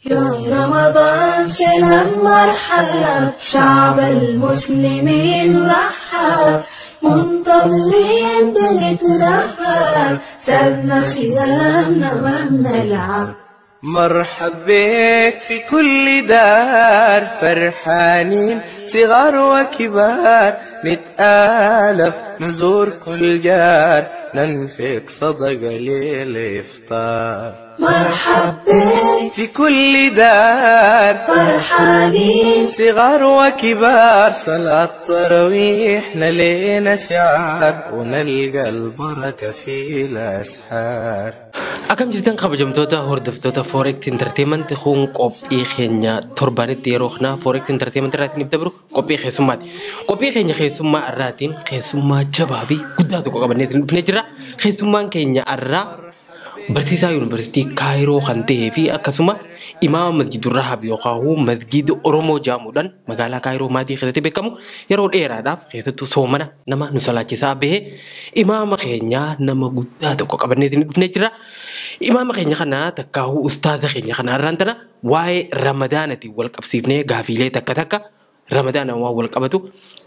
يا رمضان سلام مرحب شعب المسلمين رحب منتظرين بنترحب سابنا صيامنا ما بنلعب. مرحب بك في كل دار فرحانين صغار وكبار نتآلف نزور كل جار ننفق صدقة للإفطار. مرحب بك في كل دار فرحانين صغار وكبار صلاة تراويح نلينا شعار ونلقى البركة في الأسحار. Akam jirtan kabajamtoota hordoftoota Forex Entertainment kun qophii keenya torbanitti yeroo kana Forex Entertainment irraatiin ibsa biru qophii keessummaati. Qophii keenya keessummaa irraatiin keessummaa jabaa fi guddaa tokko qabannee dhufnee jira. Keessummaan keenya irraa barsiisaa yuunivarsiitii Kaayiroo kan ta'ee fi akkasuma imaama masjidul Rahaab yookaan masjid Oromoo jaamuudhaan magaalaa Kaayiroo maatii keessatti beekamu yeroo dheeraadhaaf keessattuu soomana nama nu salaachisaa bahe imaama keenya nama guddaa tokko qabannee dhufnee jira. Imaama keenya kana takkaahu ustaaza keenya kana irraan tana waa'ee Ramadaanati wal qabsiifnee gaafiilee takka takka Ramadaana waan wal qabatu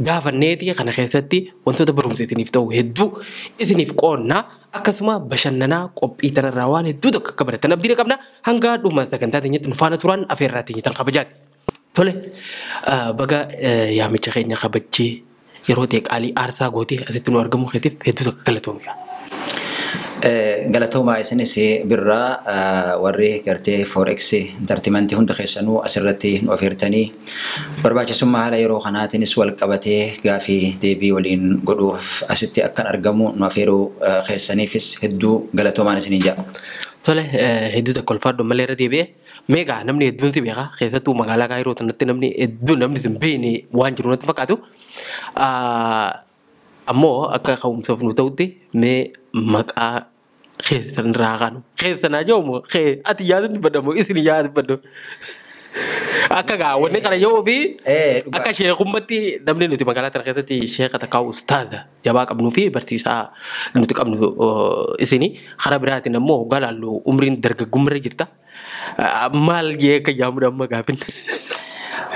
gaafanneeti kana keessatti wantoota barumsa isiniif ta'u hedduu isiniif qoonnaa akkasuma bashannanaa qophii tanarraa waan hedduu tokko akka baratan abdii qabna hanga dhuma sagantaa teenyatti nu faana turan afeerraa teenyatan kabajaati. Tole baga yaamicha keenya kabajee yeroo ta'e qaalii aarsaa gootee asitti nu argamu keetiif hedduu tokko galatoomi. Galatoomaa isinis birraa warri gartee Forex Entertainment hunda keessanuu asirratti nu afeertanii barbaachisummaa haala yeroo kanaatiinis wal qabatee gaafii deebii waliin godhuuf asitti akkan argamu nu afeeruu keessaniifis hedduu galatoomaan isiniin jedha. Tole hedduu tokko ulfaadhu malee irra deebi'ee meegaa namni hedduun si beeka keessattuu magaalaa Kaayiroo tanatti namni hedduun namni sin beekne waan jiru natti fakkaatu. Ammoo akka ka'umsaaf nu ta'utti mee maqaa keessan raaqanu keessanaa joomu ati yaadatti badhamu isin yaadatti badhamu. Akka gaa wanni kana yoo fi akka sheekummatti namni nuti magaalaa tana keessatti sheeka takkaa ustaaza jabaa qabnuu fi barsiisaa nuti qabnu isini karaa biraatiin ammoo hoggaa laallu umriin dargaggummaa jirta maal jee kan yaamuudha amma gaafin.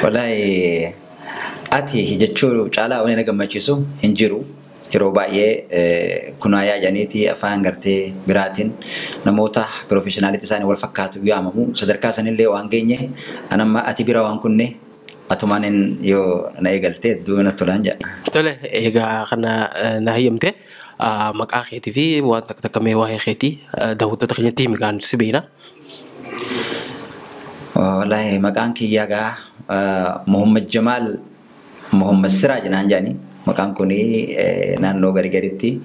Wallahi ati jechuu caalaa wanni na gammachiisu hin jiru. Yeroo baay'ee kunaayaa janiiti afaan gartee biraatiin namoota professionaaliti isaanii wal fakkaatu yaamamu sadarkaa sanillee waan geenye anamma ati bira waan kunne atumaan yoo na eegalte duuna tolaan jedha. Tole egaa kana na hayyamte maqaa keetii fi waan takka takka mee waa'ee keetii daawwattoota keenyatti himi gaanu si beekna. Wallahi maqaan kiyyaa gaa Muhammad Jamaal Muhammad Siraaj naan jedhani. Maqaan kuni naannoo garitti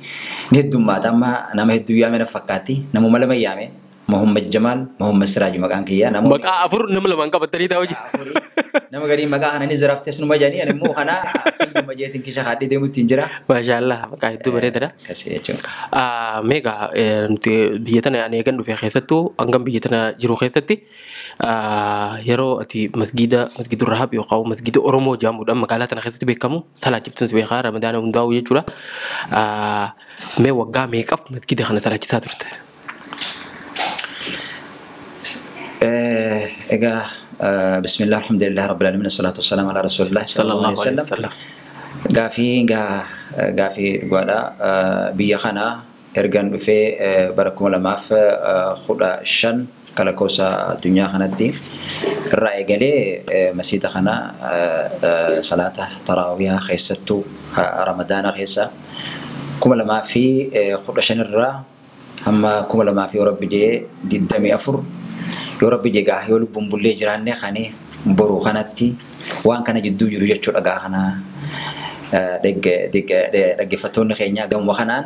ni heddummaata amma nama hedduu yaame na fakkaatti namuma lama yaame Muhammad Jamaal Muhammad Siraaj maqaan kiyyaa nama maqaa afur nama lamaan qabatanii taa'u jiru. Nama garii maqaa kana ni zaraaftes numa jedhanii ani immoo kana fiilma jeetiin kisha haadhii deemutti hin jira. Maashaallah maqaa hedduu bareedadha. Akkasii jechuudha. Meegaa nuti biyya tana ani eegan dhufee keessattuu hangam biyya tana jiru keessatti yeroo ati masjidul Rahaab yookaan masjida Oromoo jaamuudhaan magaalaa tana keessatti beekamu salaachiftuun si beekaa Ramadaana hundaa'u jechuudha. Mee waggaa meeqaaf masjida kana salaachisaa turte? Egaa bismillah alhamdulillah rabbil alamin assalatu wassalamu ala rasulillah sallallahu alaihi wasallam. Gaafii dhugaadha biyya kana ergan dhufee bara 2015 kalakoosa addunyaa kanatti irraa eegalee masjida kana salaata taraawiyaa keessattuu ramadaana keessa 2015 irraa hamma 2000 yoo rabbi jee 24 yoo rabbi jegaa yoo lubbuun bullee jiraanne kani boruu kanatti waan kana jidduu jiru jechuudha gaa kana dhaggeeffattoonni keenya gamuma kanaan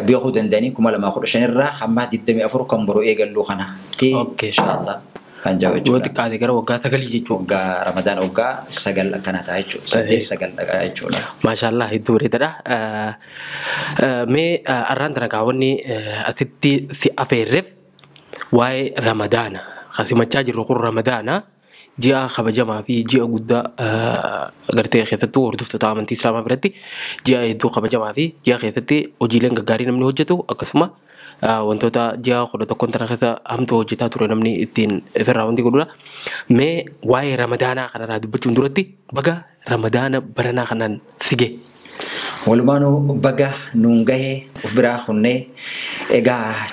beekuu danda'anii 2015 irraa hamma 24 kan boruu eegalluu kana inshallah kan jawu jechuudha. Yoo xiqqaate gara waggaa 9 jechuudha. Waggaa Ramadaan waggaa 9 akkana ta'a jechuudha. 9 dhagaa jechuudha. Maashaallah hedduu bareedadha. Mee arraan tana gaawwanni asitti si afeerreef waa'ee Ramadaana kasimachaa jirru kun Ramadaana ji'a kabajamaa fi ji'a guddaa gartee keessattuu hordoftoota amantii Islaamaa biratti ji'a hedduu kabajamaa fi ji'a keessatti hojiileen gaggaarii namni hojjetu akkasuma wantoota ji'a 11 tana keessa hamtuu hojjetaa ture namni ittiin ofirraa wanti godhudha. Mee waa'ee ramadaanaa kanarraa dubbachuun duratti baga ramadaana baranaa kanaan sige. Walumaanuu baga nuun gahee of biraa kunnee egaa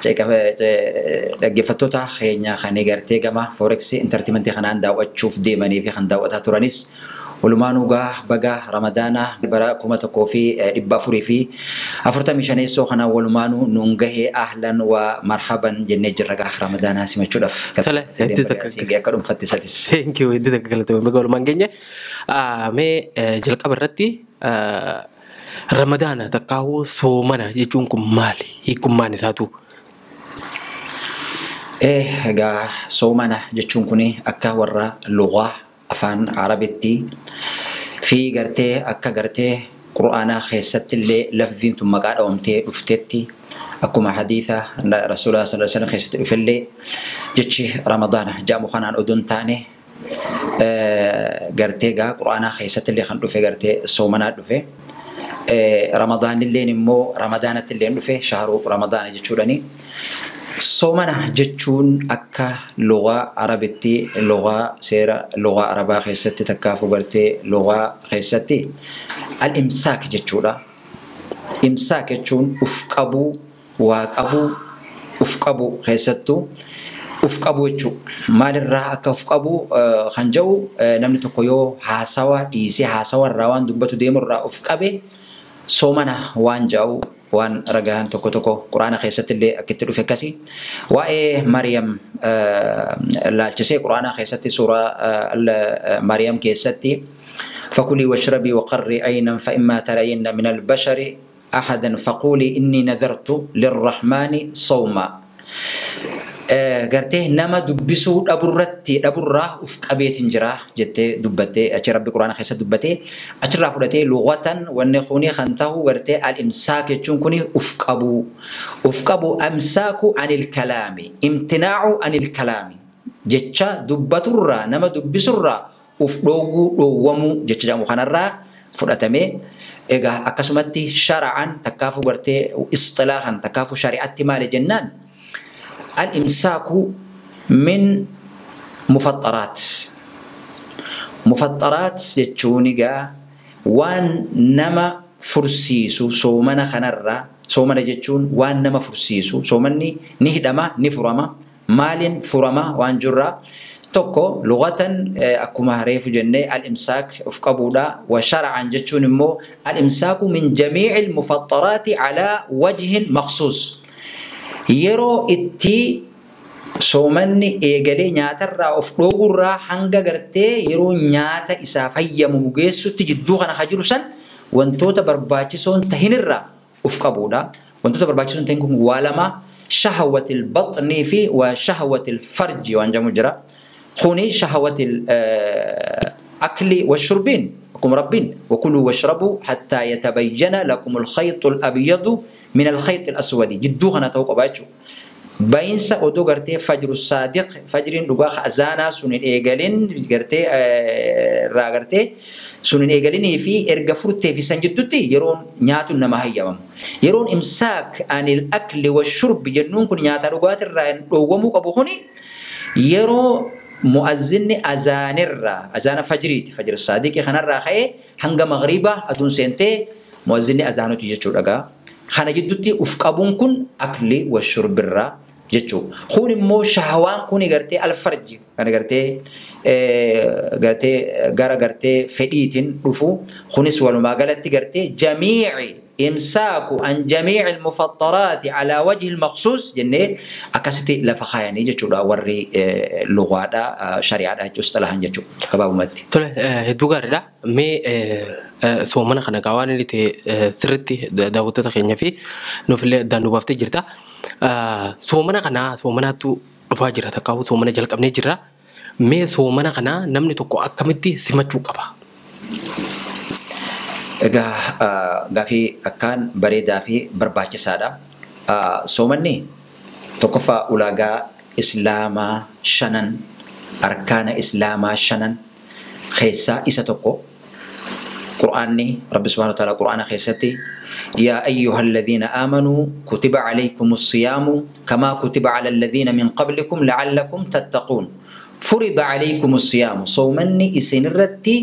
dhaggeeffattoota keenya kan gartee gama Forex Entertainment kanaan daawwachuuf deemanii fi kan daawwataa turanis walumaanuu baga ramadaana bara 1445 fi 45 kana walumaanuu nuun gahee ahlan wa marhaban jennee jirra ramadaanaa simachuudhaaf. Sala hedduu takka akka dhuunfattisatis. Thank you hedduu takka galatoomaa baga walumaan keenya. Mee jalqaba irratti ramadaana takkaawuu soomana jechuun kun maali? Hiikummaan isaatu? Egaa soomana jechuun kun akka warra lugaa afaan arabitti fi gartee akka gartee qur'aanaa keessatti illee lafziin tun maqaa dhawamtee dhuftetti akkuma hadiisa rasuulaa sallallahu alaihi wasallam keessatti dhufellee jechi ramadaana jedhamu kanaan oduun taane gartee gaa qur'aanaa keessatti illee kan dhufe gartee soomanaa dhufe. Ramadaan illeen immoo ramadaanatti illeen dhufe shahru ramadaana jechuudhani. Soomana jechuun akka lugaa arabitti lugaa seera lugaa arabaa keessatti takkaafu gartee lugaa keessatti al-imsaak jechuudha. Imsaak jechuun uf qabuu waa qabuu uf qabuu keessattuu uf qabuu jechuudha. Maalirraa akka uf qabuu kan jedhu namni tokko yoo haasawa dhiisee haasawa irraa waan dubbatu deemurraa uf qabe soomana waan jedhu waan ragaan tokko tokko quraana keessatti illee akkitti dhufe akkasi waa'ee Maryam laalchisee quraana keessatti suuraa Maryam keessatti فكلي واشربي وقري عينا فإما ترين من البشر أحدا فقولي إني نذرت للرحمن صوما gartee nama dubbisuu dhaburraa uf qabeetin jira jettee dubbattee achi rabbi quraana keessa dubbattee achirraa fudhatee lughatan wanni kuni kan ta'u gartee al-imsaak jechuun kuni uf qabu amsaaku anil kalaami imtinaa'u anil kalaami jecha dubbaturraa nama dubbisurraa uf dhoowwamuu jecha jedhamu kanarraa fudhatamee egaa akkasumatti shara'an takkaafu gartee istilaahan takkaafu shari'atti maali jennaan الإمساك من مفطرات يتشونيغا وان نما فرسيسو سومنا خنرا سومنا جتشون وان نما فرسيسو سومني نهدما نفرما مال فرما وان جرا توكو لغة أكما ريف جنة الإمساك أفقبودا وشرعا جتشون مو الإمساك من جميع المفطرات على وجه مخصوص yeroo itti soomanni eegalee nyaatarraa of dhoowwurraa hanga gartee yeroo nyaata isaa fayyamu geessutti jidduu kana jiru san wantoota barbaachisoon tahinirraa of qabuudha. Wantoota barbaachisoon tahin kun waa lama shahawatil baxnii fi waa shahawatil farji waan jamu jira. Kuni shahawatil akli wa shurbiin akum rabbiin وكلوا واشربوا حتى يتبين لكم الخيط الأبيض من الخيط الأسود جدو خنا توقع باجو باينسا أودو غرتي فجر الصادق فجرين لغاخ أزانا سنين إيغالين غرتي غرتي سنين إيغالين في إرغا فرتي في سنجدوتي يرون نياتو نما هيامم يرون إمساك عن الأكل والشرب جنون كن نياتا لغات الرائن ومو قبوخوني يرو مؤذن أذان أذان فجريت فجر الصادق خنا الراخي هنگا مغربا أدون سنتي مؤذن أذانو تيجي خنا جدتي أفقابون كن أكل والشرب الرا جتشو خون مو شهوان كوني غرتي الفرج أنا غرتي فديتين رفو خوني سوالو ما قالت غرتي جميع إمساك عن جميع المفطرات على وجه المخصوص جنة أكستي لفخايني جتشو دا وري لغة دا شريعة دا جستلهن جتشو كباب ماتي تولى هدوغار دا مي سومنا خنا قواني اللي تي سرتي داوتا تخيني في نوفل دانو بافتي جرتا سومنا تو رفا جرتا كاو سومنا جلق أبني جرا مي سومنا خنا نمني توكو أكمتي سمجو قبا gaaffii akkaan bareedaa fi barbaachisaadha. Soomanni tokkoffaa ulaagaa islaamaa shanan arkaana islaamaa shanan keessaa isa tokko. Qur'aanni Rabbi subhaanahu wa ta'aala Qur'aana keessatti يا أيها الذين آمنوا كتب عليكم الصيام كما كتب على الذين من قبلكم لعلكم تتقون فرض عليكم الصيام صومني إسنرتي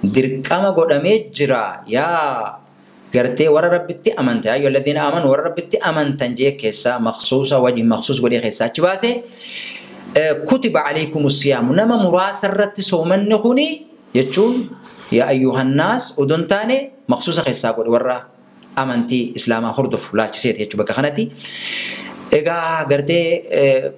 دركما قدامي جرا يا قرتي ورا ربتي أمنت أيها الذين آمنوا ورا ربتي أمنت جي كيسا مخصوصة وجه مخصوص ودي كيسا تباسي كتب عليكم الصيام نما مراسرت صومني خوني يجون يا أيها الناس أدنتاني مخصوصة كيسا قد ورا أمنتي إسلاما خردف لا تسيت يجوا بكخنتي إجا قرتي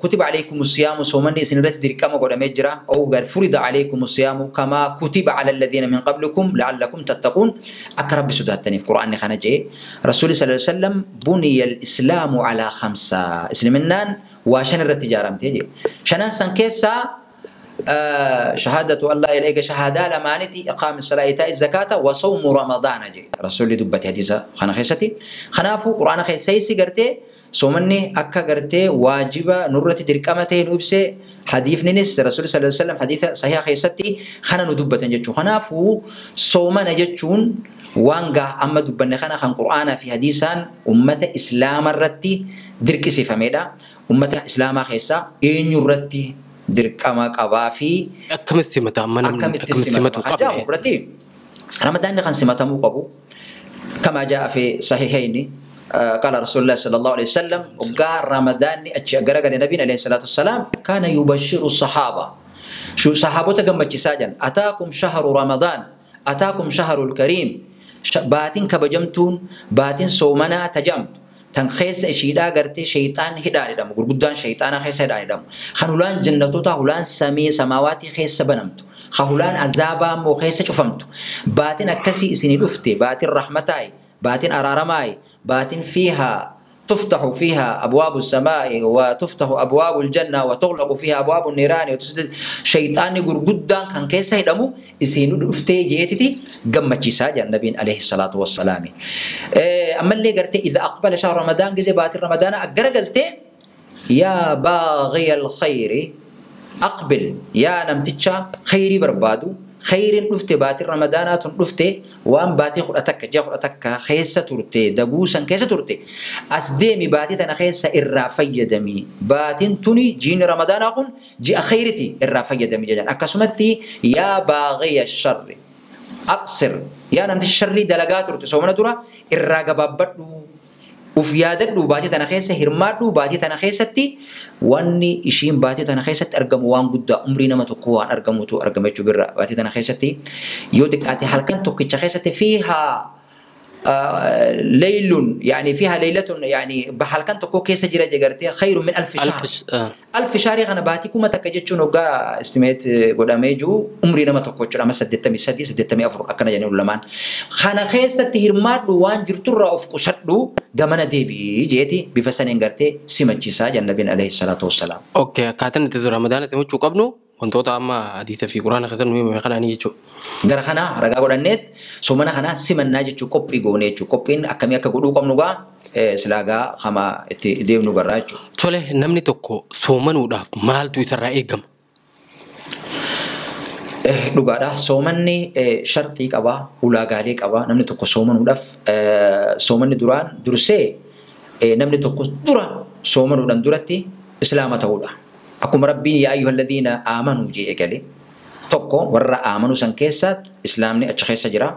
كتب عليكم الصيام صومني سنرت دركما قد مجرى أو قال فرض عليكم الصيام كما كتب على الذين من قبلكم لعلكم تتقون أقرب بسودات تاني في القرآن خنجي رسول صلى الله عليه وسلم بني الإسلام على 5 إسلامنان وشن التجارة تيجي شنان سنكيسا شهادة الله إليك شهادة لمانتي إقام الصلاة إيتاء الزكاة وصوم رمضان جي رسول دبت حديثة خنا خيستي خنافو قرآن خيسيسي قرتي صومني أكا قرتي واجبة نورة دركامتين وبسي حديث ننس رسول صلى الله عليه وسلم حديثة صحيح خيستي خنا ندبت جتشو خنافو صومنا جتشون وانقا أما دبنا خنا خن قرآن في حديثان أمة إسلام الرتي دركسي فميدا أمة إسلام خيسا إن يرتي dirqama qabaa fi akkamitti simatamu qabu berarti Ramadan kan simatamu qabu kama jaa fi sahihaini qala Rasulullah sallallahu alaihi wasallam uga Ramadan ni achi gara-gara Nabi alaihi salatu wassalam kana yubashshiru sahaba shu sahabota gammachiisaa jan ataakum shahru Ramadan ataakum shahrul karim baatin kabajamtuun baatin soomana tajamtu tan khaysa ishiidhaa gartee shaytaan hidhaan hidhamu gurguddaan shaytaana khaysa hidhaan hidhamu khanulaan jannatoota hulaan samii samaawaati khaysa banamtu khanulaan azaabaa moo khaysa cufamtu baatin akkasii isinii dhufte baatin rahmataay baatin araaramaay baatin fiihaa تفتح فيها أبواب السماء وتفتح أبواب الجنة وتغلق فيها أبواب النيران وتسد شيطان يقول قدام كان كيسا يدمو يسينو دفتي جيتي قمة ساجا النبي عليه الصلاة والسلام أما اللي قلت إذا أقبل شهر رمضان جزبات رمضان أقر قلت يا باغي الخير أقبل يا نمتشا خيري بربادو خير نفته باتي رمضان نفته وان باتي خلتك جا خلتك خيسة ترتي دبوسا كيسة ترتي أسديمي باتي تنا خيسة الرافية دمي باتين توني جين رمضان أقول جي أخيرتي الرافية دمي جدا أكسمتي يا باغي الشر أقصر يا نمت الشر دلقات ترتي سومنا ترى الرقبابدو وفياددو باتي تنا خيسة هرمادو باتي تنا خيستي واني إشين باتي تنا خيست أرقم وان قد أمرنا ما تقوان أرقموتو أرقمتشو برا باتي تنا خيستي يودك آتي حلقان توقيتش خيستي فيها ليل يعني فيها ليلة يعني بحلقان تقو كيسة جرى جغرتي خير من 1000 شهر 1000 شهر غانا باتي كوما تكجتشو نوغا استميت قداميجو أمرنا ما تقوتشو لما سدتمي أفر أكنا جاني ولمان خانا خيستي هرمادو وان جرتو رأوف قصدو gamana deebi jeeti bifa saniin gartee simachiisaa jannabiin alayhi salaatu wassalaam. Okay, akkaataan itti Ramadaan itti muchuu qabnu wantoota amma hadiisa fi quraana keessatti nuyi kananii jechuudha. Gara kana ragaa godhanneet soomana kana simannaa jechuu qophii goonee jechuu qophiin akkamii akka godhuu qabnu gaa silaagaa kama itti deemnu barraa jechuudha. Tole namni tokko soomanuudhaaf maaltu isarraa eegama? Dhugaadha soomanni shartii qaba ulaagaalee qaba namni tokko soomanuudhaaf soomanni duraan dursee namni tokko dura soomanuudhaan duratti islaama ta'uudha akkuma rabbiin yaa ayyuhalladhiina aamanuu jee eegale tokko warra aamanuu san keessa islaamni achi keessa jira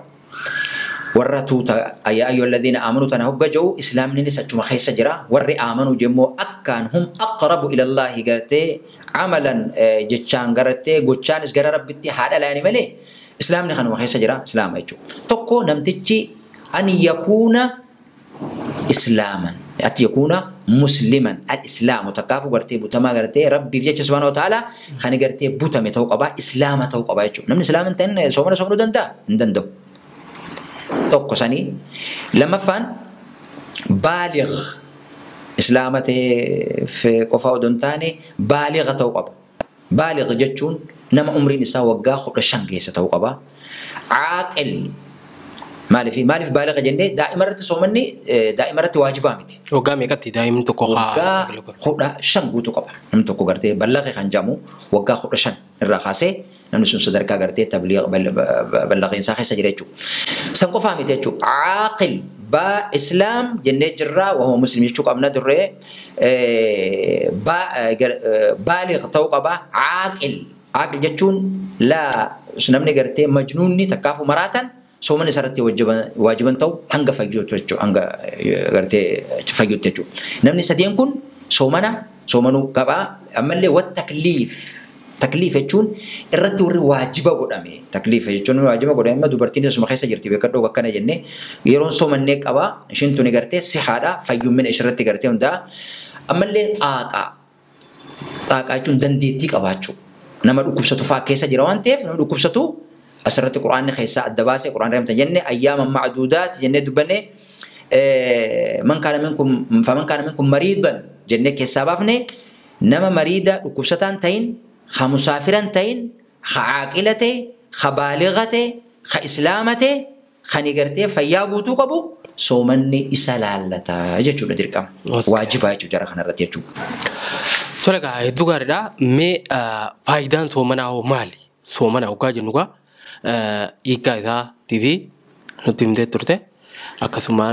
warra tuuta yaa ayyuhalladhiina aamanuu tana hogga jiru islaamnis achuma keessa jira warri aamanuu jemmoo akkaan hum aqrabu ila Allaahi gartee عملا جتشان غرتي غوتشان اس غرا ربتي هذا لا يعني ملي اسلامني خنو خيسه جرا اسلام ايجو توكو نمتجي ان يكون اسلاما يكون مسلما الاسلام تكافو غرتي بوتما غرتي ربي بيجي سبحانه وتعالى خني غرتي بوتما توقبا اسلام توقبا ايجو نم اسلام انتن سومنا دندا ندندو توكو سني لما فان بالغ إسلامته في قفاء دونتاني بالغة توقبة بالغ جتشون نما عمري نساء وقا خد شنقي ستوقبة عاقل مالي في بالغ جندي دائما رتسومني دائما رتواجبامتي وقامي كتي دائما تكوخا وقا خد شنقو توقبة نم تكو قرتي بلغ خنجامو وقا خد شن الرخاسي نم نسون صدركا قرتي تبليغ بلغين ساخي سجريتشو سنقو فامتيتشو عاقل با إسلام جنة جرا وهو مسلم يشوك أبنا درة بالغ توقبا عاقل جتون لا سنمني قرتي مجنوني تكافو مراتن سومن سرتي واجبا تو هنگا فجوت تجو هنگا قرتي فجوت تجو نمني سدين كن سومنو كبا أملي والتكليف تكليف يجون الرتور واجبة قدامي تكليف يجون واجبة قدامي ما دوبرتين سوما خيسة جرتي بكرة وكنا جنة يرون سومن نيك أبا شنتو نقرتي سحادة فيوم من إشرتي قرتي وندا أملي طاقة يجون دنديتيك أباچو نما دوكبساتو فاكيسة جروان تيف نما دوكبساتو أسرت القرآن خيسة الدباسة القرآن رحمة جنة أيام معدودات جنة دبنة فمن كان منكم مريضا جنة كسبابني نما مريضة دوكبساتان تين خمسافران تين خعاقلته خبالغته خإسلامته خنيجرته فياغوتو كبو سومني إسلالتا جتشو ندركم واجبا جتشو جرا خنا رتيجو سولكا دوغاردا مي فايدان سومنا هو مالي سومنا هو كاجنوغا إيكايدا تي نتيمده ترته akkasuma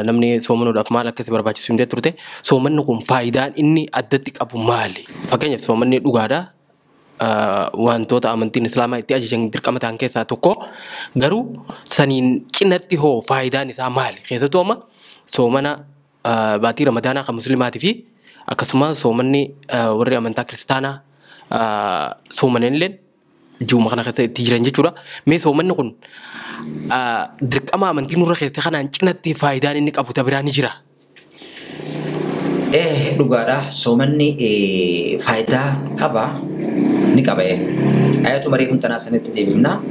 namni soomanuudhaaf maal akkasii barbaachisu hin turte soomanni kun faayidaan inni addatti qabu maali? Fakkeenyaaf soomanni dhugaadha. Wantoota amantiin Islaamaa itti ajajan dirqama ta'an keessaa tokko garuu saniin cinatti hoo faayidaan isaa maali? Keessattuu amma soomana baatii Ramadaanaa kan Muslimaatii fi akkasuma soomanni warri amantaa Kiristaanaa soomanillee ji'uma kana keessa itti jiran jechuudha. Mee soomanni kun dirqama amantii nurra keessa kanaan cinatti faayidaan inni qabu tabiraan ni jira. Dhugaadha soomanni faayidaa qaba ni qaba. Ayatu mariifum tanaa sanitti deebifna.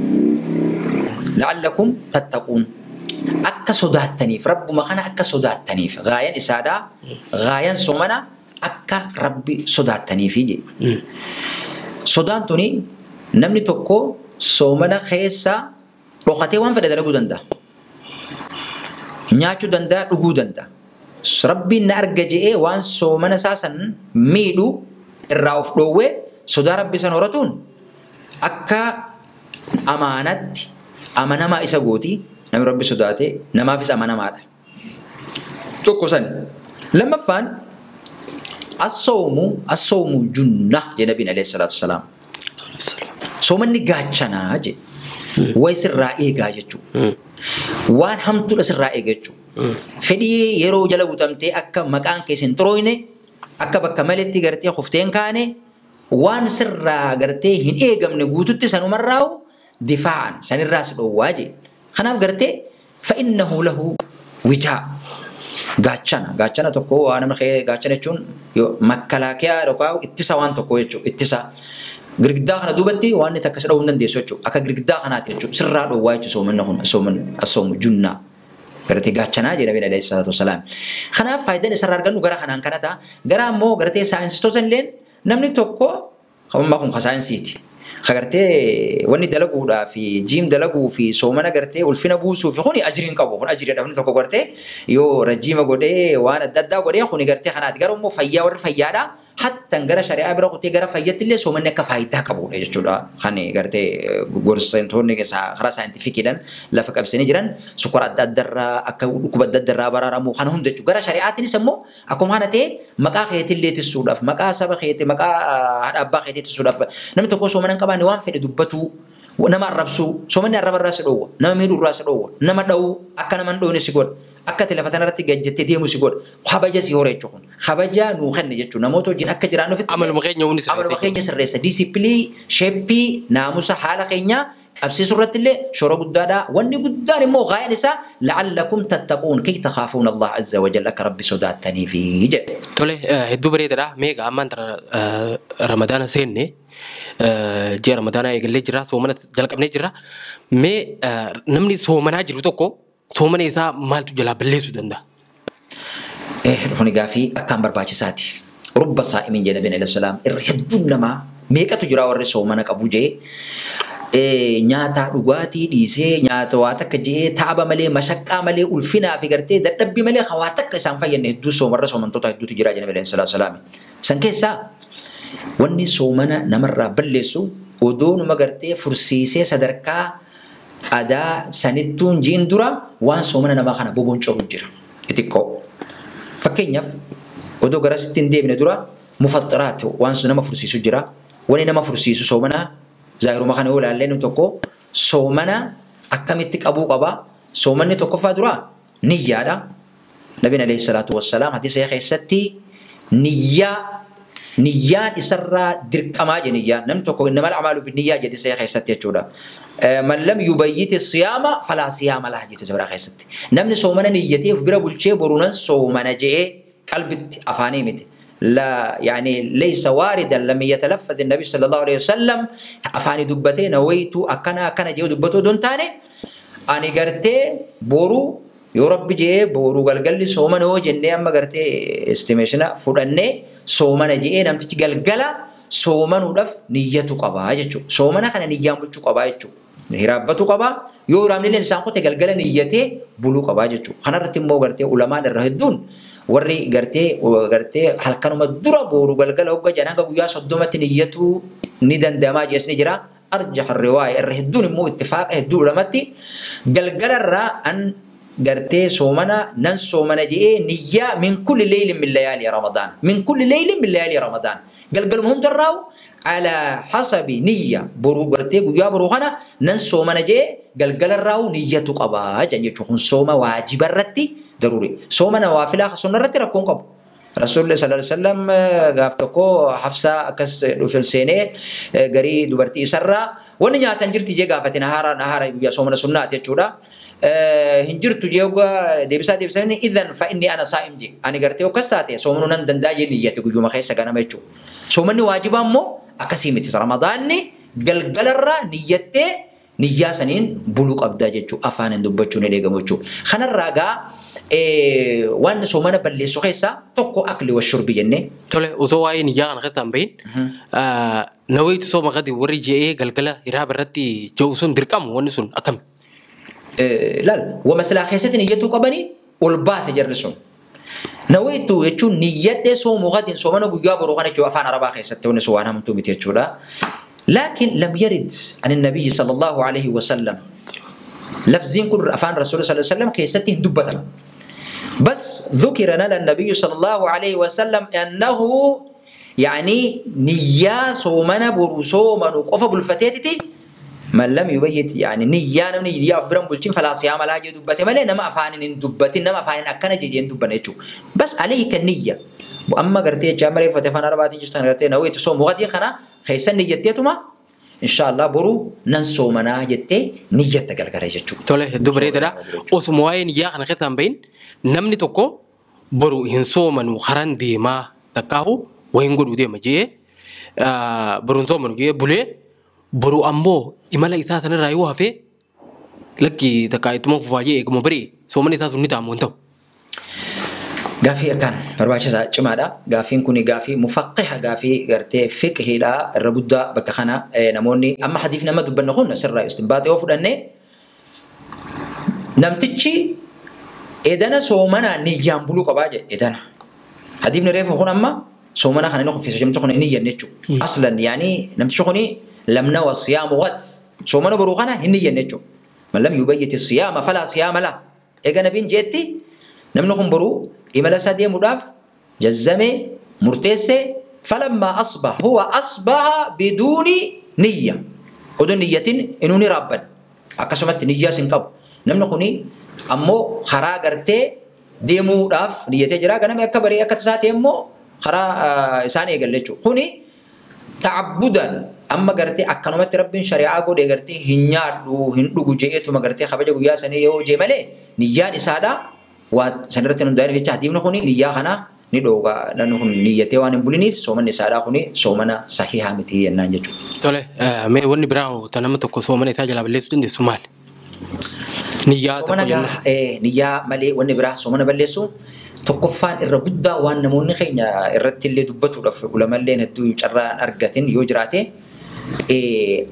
La'allakum tattaquun akka sodaattaniif rabbuma kana akka sodaattaniif gaayaan isaadha. Gaayaan soomana akka rabbi sodaattaniifi jedhe. Sodaan tuni namni tokko soomana keessa dhokatee waan fedhe dalaguu danda'a. Nyaachuu danda'a, dhuguu danda'a. Rabbiin na arga je'ee waan soomana isaa san miidhu irraa of dhoowwee sodaa rabbi san horatuun akka amaanatti amanamaa isa gooti namni rabbi sodaate namaafis amanamaadha. Tokko san lammaffaan assoomu junnah jedhe Nabiin alayhi salaatu wasalaam. Soomanni gaachanaa jedhe. Way sirraa eegaa jechuudha. Waan hamtuudha sirraa eega jechuudha. Fedhii yeroo jala butamtee akka maqaan keessa hin xurooyne akka bakka maletti gartee kufteen kaane waan sirraa gartee hin eegamne guututti sanumarraa difaa'an sanirraa si dhoowwaa jedhe. Kanaaf gartee fa'innahu lahu wijaa. Gaachana tokko waan nama gaachana jechuun makkalaakiyaa yookaan ittisa waan tokko jechuudha. Ittisa. Girgiddaa kana duubatti waan inni takkas dha'uu hin dandeessu jechuudha. Akka girgiddaa kanaati jechuudha. Sirraa dhoowwaa jechuudha soomanni kun assoomu junnaa. Gartee gaachanaa jedha Nabiin alayhi salaatu wasalaam. Kanaaf faayidaan isarraa argannu gara kanaan kana ta'a. Gara ammoo gartee saayinsistoota illee namni tokko hamma kun saayinsiiti. Gartee wanni dalaguudhaa fi jiim dalaguu fi soomana gartee ulfina buusuu fi kuni ajiriin qabu. Kun ajiriidha namni tokko gartee yoo rajiima godhee waan adda addaa godhee kuni gartee kanaati. Garuu immoo fayyaa warri fayyaadhaa. Hatta gara syari'aa bira kutee gara fayyatti illee soomanni akka faayidaa qabudha jechuudha. Kan gartee gorsantoonni karaa saayintifikiidhaan lafa qabsanii jiran sukkaara adda addarraa akka dhukkuba adda addarraa baraaramu kana hunda jechuudha. Gara syari'aatiinis immoo akkuma kana ta'e maqaa keetii illee ittisuudhaaf maqaa saba keetii maqaa haadha abbaa keetii ittisuudhaaf namni tokko soomana hin qabaanne waan fedhe dubbatu nama arrabsu soomanni arrabarraa si dhoowwa nama miidhuurraa si dhoowwa nama dha'uu akka nama hin dhoowne si godha. Akka telefoona irratti gajjattee deemu si godha. Kabaja si horee jechuun. Kabaja nuu kenne jechuun namoota wajjin akka jiraannuuf itti. Amaluma keenya hundi sirreessa. Amaluma keenya sirreessa. Diisippilii, sheeppii, naamusa haala keenyaa qabsiisuu irratti illee shoora guddaadha. Wanni guddaan immoo gaayaan isaa la'allakum tattaquun kay takhaafuun Allah azza wa jalla akka rabbi sodaattaniifi jedhe. Tole hedduu bareedaadha. Meeqa ammaan Ramadaana seenne ji'a Ramadaanaa eegallee jira soomana jalqabnee jira. Mee namni soomanaa jiru tokko soomana isaa maaltu jalaa balleessuu danda'a? Kuni gaafii akkaan barbaachisaati. Rubba saa'imin jedha Nabiin alayhi salaam irra hedduun namaa meeqatu jira warri soomana qabu jee nyaata dhugaatii dhiisee nyaata waa takka jee taaba malee mashaqqaa malee ulfinaa fi gartee dadhabbii malee waa takka isaan fayyadne hedduu soomantoota hedduutu jira jedha Nabiin alayhi salaam. San keessaa wanni soomana namarraa balleessu odoo numa gartee fursiisee sadarkaa Adaa sanittuun jiin dura waan soomana namaa kana boboncoru jira. Xiqqoo. Fakkeenyaaf odoo garasitti hin deebine dura mufaxxiraat waan nama fursiisu jira. Wani nama fursiisu soomana zaahiruma kana yoo ilaalle namni tokko soomana akkamitti qabuu qaba. Soomanni tokkoffaa dura niyyaadha. Nabiin alayhi salaatu wassalaam hadiisa keessatti niyyaan isarraa dirqamaa je niyyaan. Namni tokko innamal a'maalu binniyyaa jedhe isa keessatti jechuudha. Man lam yubayyiti siyaama falaa siyaama laha jedhe isa biraa keessatti. Namni soomana niyyatee of bira bulchee boruunan soomana je'ee qalbitti afaanii miti. لا يعني ليس واردا لم يتلفظ النبي صلى الله عليه وسلم أفاني دبتي نويت أكنا جيو دبتو دون تاني أني قرتي بورو يا رب جي بورو قال لي سومن هو جنة أما قرتي استيميشنا فرنة سومن جي نمتي قال سومن ودف نيته قبايجو سومن خنا نيام بتشو قبايجو هربتو قبا يو رامي الإنسان قلت قال نيته بلو قبايجو خنا رتيم مو قرتي علماء الرهدون warri gartee halkanuma dura booru galgala hogga jananga guyyaa soddomatti niyyatu ni danda'amaa jeesni jira arjah riwaaya irra hedduun immoo ittifaaqa hedduu lamatti galgalarraa an gartee soomana nan soomana jedhee niyyaa min kulli leylin min layaali ramadaan galgaluma hundarraaw ala hasabi niyya boruu gartee guyyaa boruu kana nan soomana jedhee galgalarraaw niyyatu qabaa jechuun kun sooma waajibarratti ضروري سوما نوافل خصوصا رتي ركون قب رسول الله صلى الله عليه وسلم غافتكو حفصه كس في السنه غري دبرتي سرا ونيا تنجر تيجي غافت نهار يا سوما سنات يچودا هنجر تجيوغا ديبسا اذا فاني انا صائم جي انا غرتي وكستاتي سوما نن دندا ينيتي جو ما خيس غنا مچو سوما واجب امو اكسيمتي رمضان غلغلرا نيته نيا سنين بلوق ابدا جچو افان دبچو ني دغمچو خنراغا وان سومنا بلسو خيسا توكو اكل والشرب جنة تولي وزواي نيا انا غتام بين نويت سوما غدي ورجي غلغلا يراب رتي جوسون دركم ونسون اكم لا ومسلا خيستي نيتو قبني والباس جرسون نويت يچو نيت سومو غدين سومنا غيا بروخنا جو افان ربا خيستي ونسوانا متو متيچودا لكن لم يرد عن النبي صلى الله عليه وسلم لفظين كل افان رسول الله صلى الله عليه وسلم خيستي دبتنا بس ذكر لنا النبي صلى الله عليه وسلم أنه يعني نيا صومنا برسوما وقف بالفتاتي من لم يبيت يعني نيا من نيا أفبرم بلشين فلا صيام لا جد دبته ملأ نما أفانين دبته نما أفانين أكنا جدين دبنيتشو بس عليه كنية أما قرتي جامري فتفان أربعة جستان قرتي نوي تصوم غادي خنا خيسن نيتيتما إن شاء الله برو ننسومنا جتة نية تقلقري جتشو تولي دبري درا أسموين يا أنا ختم بين نمني توكو برو هنسومن وخران ديما تكاهو وينقول وديما جيه برو نسومن جيه بولي برو أمو إمالا إثاث أنا رايوها في لكي تكايت مفواجي إكمو بري سومن إثاث ونتعمون تو غافي أكان برباچة جمادا غافين كوني غافي مفقه غافي غرتي فقه لا الربودا بكخنا نموني أما حديثنا ما دبنا خلنا سر استنباط يوفدني نمتشي إذا سومنا نيام بلو كباجة إذا حديثنا ريف خون أما سومنا خلينا نخف في سجمت خون نية نتشو أصلا يعني نمتشي خوني لم نوى الصيام غد سومنا بروخنا نية نتشو من لم يبيت الصيام فلا صيام له إذا نبين جيتي نمنخم برو إملا سادية مداف جزمة مرتسة فلما أصبح هو أصبح بدون نية بدون نية إنوني ربا أكسمت نية سنكب نمنخوني أمو خرا قرتي ديمو داف نية جرا كنا مكبري أكتساتي أمو خرا إساني يقلجو خوني تعبدا أما قرتي أكنمت رب شريعة قد قرتي هنيادو هندو جيئتو ما قرتي خبجة قويا سني يو جيمالي نية إسادا وسنرتين داير في تهديم نخوني نية خنا ندوغا نخون نية وان بولينيف سومن نسادا خوني سومنا صحيحة متي نانجو تولي مي وني براو تنمتو سومن يساجل بلسو دين سومال نية نية مالي وني برا سومن بلسو تقفان الربودا وان نموني خينا الرت اللي دبتو لف علماء اللي ندو جران أرقتين يوجراتي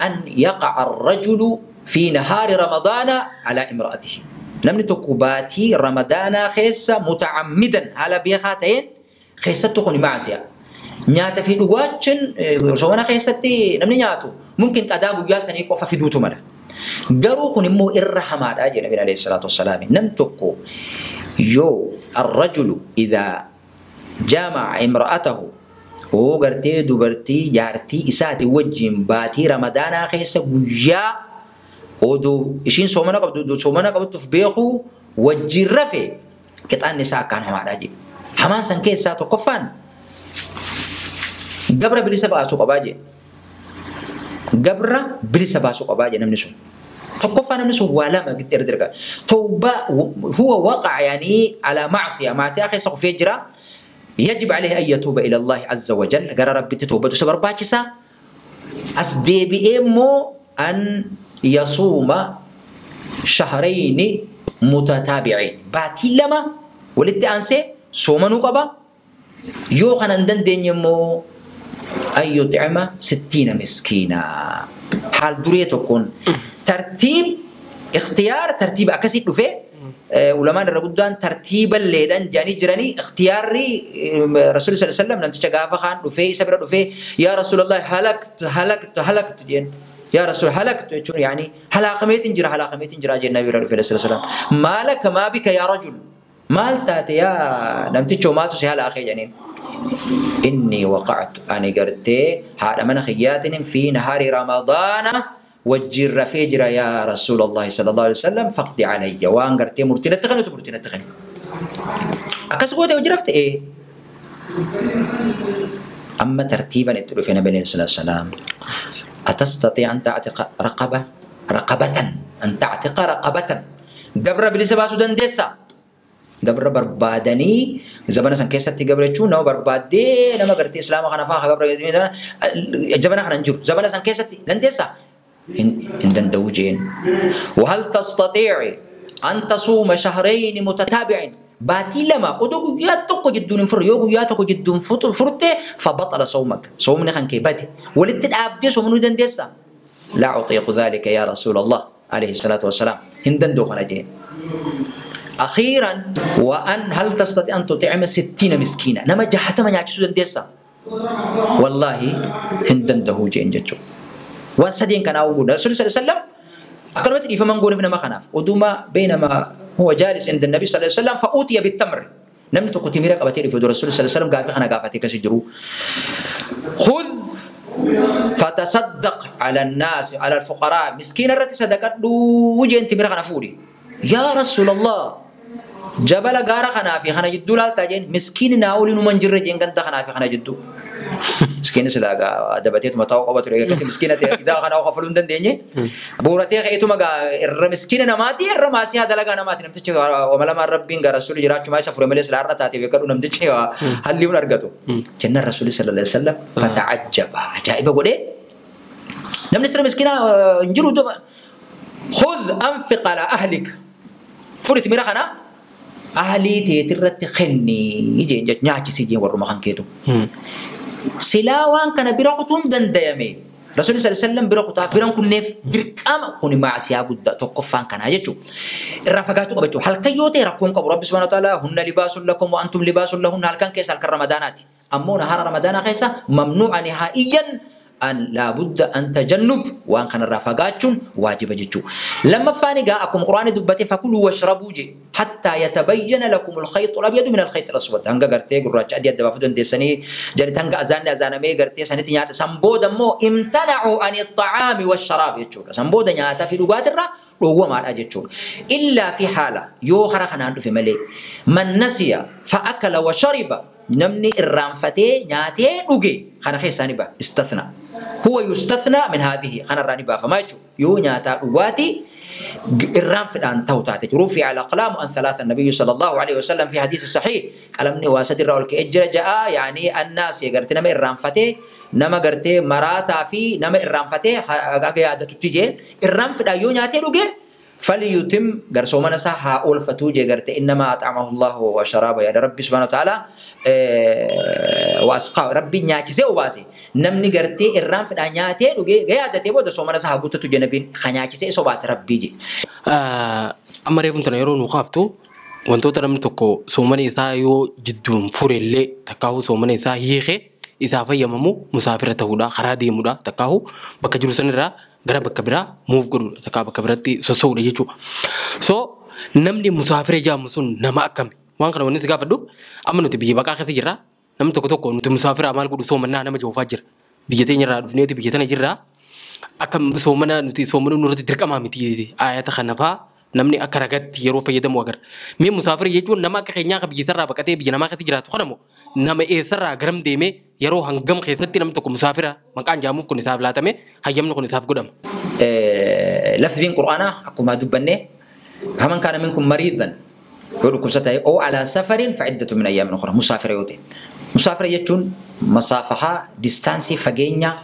أن يقع الرجل في نهار رمضان على امرأته نمني تكوباتي رمضان خيسة متعمدا على بيخاتين خيسة تكوني معسيا نياتا في دواتشن سوانا خيستي نمني نياتو ممكن كدابو ياسن يقف في دوتو مالا قالوا خنمو الرحمة أجل النبي عليه الصلاة والسلام نمتكو يو الرجل إذا جامع امرأته وقرتي دبرتي جارتي إساتي وجين باتي رمضان خيسا ويا ودو إشين سومنا قبضو دو سومنا قبضو تفبيخو وجين رفي كتان نساء كان حمان أجي حمان سنكي ساتو قفان قبر بلسا باسو قباجي قبر بلسا باسو قباجي نمنسو قفان نمنسو ولا ما قد تردرقا توبة هو وقع يعني على معصية خيسا في جرا يجب عليه أن يتوب إلى الله عز وجل قال ربي تتوبة سبر باكسا أسدي بإمو أن يصوم شهرين متتابعين باتي لما ولد أنسي صوم نقبا يوخن أندن دين يمو أن يطعم 60 مسكينا حال دوريتو كون ترتيب اختيار ترتيب أكسي دفه علماء الربودان ترتيبا ليدان جاني جراني اختياري رسول الله صلى الله عليه وسلم نمتشا غافا خان دفه سبر دفه يا رسول الله هلكت جين يا رسول هلكت يعني هلاقميت جرا جين النبي صلى الله عليه وسلم مالك ما بك يا رجل مال تاتي يا نمتشو مالتو سهل اخي جانين اني وقعت اني قرتي هذا من خياتهم في نهار رمضان وجر فجر يا رسول الله صلى الله عليه وسلم فقد علي وان قرتي مرتين تخن اكسوته وجرفت ايه اما ترتيبا يتلو في النبي صلى الله عليه وسلم اتستطيع ان تعتق رقبه ان تعتق رقبه قبر بلسباسو دندسا قبر بربادني زبنا سان كيستي قبرچو نو بربادي لما قرتي اسلام خنا فا قبر جبنا خنا نجور زبنا سان كيستي دندسا إن دندوجين وهل تستطيعي أن تصوم شهرين متتابعين باتي لما ودو ياتوكو جدون فر يوغو ياتوكو جدون فرته فبطل صومك صومنا خنكي باتي ولدت أبدي صومنو دندسا لا أطيق ذلك يا رسول الله عليه الصلاة والسلام إن دندو خنجين أخيرا وأن هل تستطيع أن تطعم 60 مسكينة نما جحت ما يعكسو دندسا والله إن دندوجين جتشو وسدين كان أوجود رسول الله صلى الله عليه وسلم أكرمت لي فمن قول فينا ما خناف ودوما بينما هو جالس عند النبي صلى الله عليه وسلم فأوتي بالتمر نمت كتميرة قبتي في رسول الله صلى الله عليه وسلم قافي خنا قافتي كسجرو خذ فتصدق على الناس على الفقراء مسكين الرت صدقت وجه انت ميرة خنا فوري يا رسول الله جبل غارة خنا في خنا جدو لا تاجين مسكين ناولي نمنجر جين كنت خنا في خنا جدو مسكين سلاga dabateet mataw qabatu reegati miskinate ida kana qafalun dandenye boorate qeetu maga irra miskina namati irra maasi hadalaga namati namtichi wa malama rabbin ga rasul jiraachu ma safure mele sala arata te bekadu namtichi halliun argatu jenna rasul sallallahu alaihi wasallam fata'ajjaba ajaiba gode namni sira miskina injiru do khudh anfiq ala ahlik furit mira kana ahli te tirrat khinni je nyachi si je waruma kanketu سلاوان كان بيرقطون دنديامي رسول الله صلى الله عليه وسلم بيرقطا بيران كنيف برقام كوني معسيا بد توقفان كان اجچو الرفقاتو قبچو هل كيوتي ركون قبر رب سبحانه وتعالى هن لباس لكم وانتم لباس لهن هل كان كيس الرمضانات امو نهار رمضان خيسا ممنوع نهائيا أن لابد أن تجنب وأن كان الرفقاتون واجب جتو لما فاني أكم قرآن دبتي فكلوا واشربوا جي حتى يتبين لكم الخيط الأبيض من الخيط الأسود هنگا قرتي قراج أدي الدبافتون دي سني جاري تنگا أزان مي قرتي سنة تنيا سنبودا مو امتنعوا عن الطعام والشراب يجو سنبودا نياتا في لغات الرا هو ما أجتشو إلا في حالة يوخر خناندو في ملي من نسي فأكل وشرب نمني الرانفتي نياتي لغي خنا خيساني با استثنى هو يستثنى من هذه خنا راني با فماجو يو نياتا لغاتي الرانفت أن توتاتي رفع الأقلام عن ثلاثة النبي صلى الله عليه وسلم في حديث الصحيح قلمني واسد الرول كأجر جاء يعني الناس يقرتي نما الرانفتي نما قرتي مراتا في نما الرانفتي قيادة تتجي الرانفت يو نياتي لغي فليتم قرصومنا صح ألفتوجي قرت إنما أطعمه الله وشرابه يا ربي سبحانه وتعالى وأسقاه ربي نياتي وباسي نمني قرت الرام في نياتي لوجي قيادة تبود سومنا صح بوتة جنبين خنياتي وباسي ربي جي أما ريفون تنيرون وخافتو وانتو ترى متوكو سومني ثايو جدوم فوريلي تكاو سومني ثاي هيخي isaa fayyamamu musaafira ta'uudha karaa deemuudha takkaahu bakka jiru sanirraa gara bakka biraa muuf godhuudha takkaa bakka biratti sossoo'uudha jechuudha. So namni musaafira jaamu sun nama akkami waan kana wanti gaafadhu amma nuti biyya baqaa keessa jirra namni tokko nuti musaafira maal godhu soomannaa nama joofaa jira biyya teenyarraa dhufneeti biyya tana jirra akkam soomana nuti soomana nurratti dirqamaa miti ayata kanafaa namni akka ragatti yeroo fayyadamu agar mee musaafira jechuun nama akka keenyaa biyya sarraa baqatee biyya namaa keessatti jiraatu kanamo nama eessarraa garam deemee yeroo hangam keessatti namni tokko musaafira maqaan jaamuuf kun isaaf laatame hayyamni kun isaaf godhama. Lafziin quraanaa akkuma dubbanne faman kaana minkum mariidan yoo dhukkubsate oo alaa safarin fa'iddatu min ayyaamin ukhra musaafira yoo ta'e musaafira jechuun masaafahaa distaansii fageenya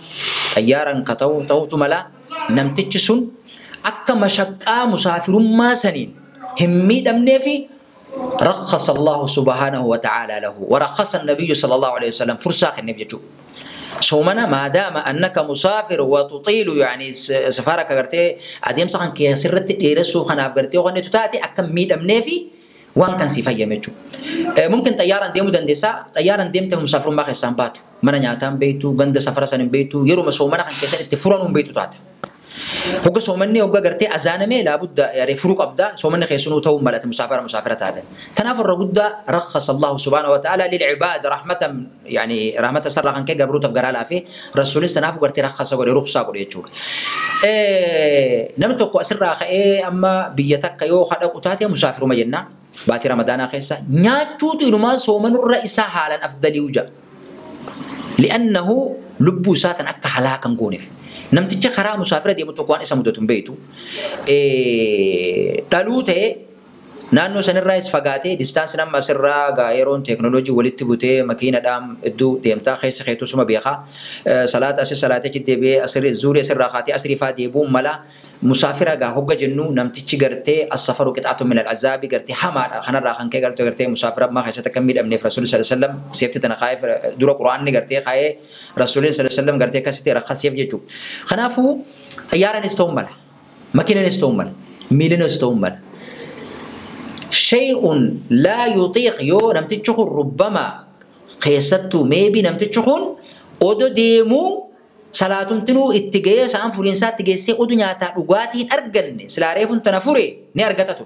xayyaaran ka ta'utu mala namtichi sun akka mashaqqaa musaafirummaa saniin hin miidhamnee fi رخص الله سبحانه وتعالى له ورخص النبي صلى الله عليه وسلم فرصة النبي جو سومنا ما دام أنك مسافر وتطيل يعني سفارك قرتي عديم صحن كي سرت يرسو خناف قرتي وغني تتاتي أكم ميدم نافي وان كان سيفايا مجو ممكن طيارة ديمو دندسا طيارة ديمته مسافر ما خسان باتو من نياتام بيتو غند سفر سن بيتو يرو مسومنا خن كيسن اتفرانهم بيتو تاتي هوجا سومني هوجا قرتي أزانمي لابد يعني فروق أبدا سومني خيسونو تو ملات مسافرة هذا تنافر رجدا رخص الله سبحانه وتعالى للعباد رحمة يعني رحمة سر عن كي قبروت بقرا في رسول السناف قرتي رخص قولي رخصة قولي يجور نمتو أسر أما بيتك يو خد قطعتي مسافر ما جنا باتي رمضان خيسا نياتو تلما سومن الرئيس حالا أفضل يوجا لأنه لبو ساتن أكا حلاكا قونف نمتجه خرا مسافر دي متوقعان اسمه دوتون بيتو دالوته نانو سن الرئيس فقاتي ديستانس نما سرا غايرون تكنولوجي ولت بوتي ماكينه دام ادو ديمتا خيس خيتو سما بيخا صلاه اسر صلاه جدي بي اسر زوري سر راخاتي اسر فادي بوم ملا مسافر غا هوغا جنو نمتجه غرتي السفر قطعه من العذاب غرتي حما خنا راخن كي غرتي مسافر ما خيسه تكمل ابن رسول صلى الله عليه وسلم سيفتي تنا خايف دور قران ني غرتي خاي رسول الله صلى الله عليه وسلم غرتي كاسيتي رخص يفجو خنافو طياره نستومل ماكينه نستومل ميلين نستومل شيء لا يطيق يو نمتجخون ربما قيستو ميبي نمتجخون اودو ديمو صلاتون تنو اتجاه سام فرينسات تجسي اودو نياتا لغاتين ارغن سلاريفون تنفوري ني ارغتاتو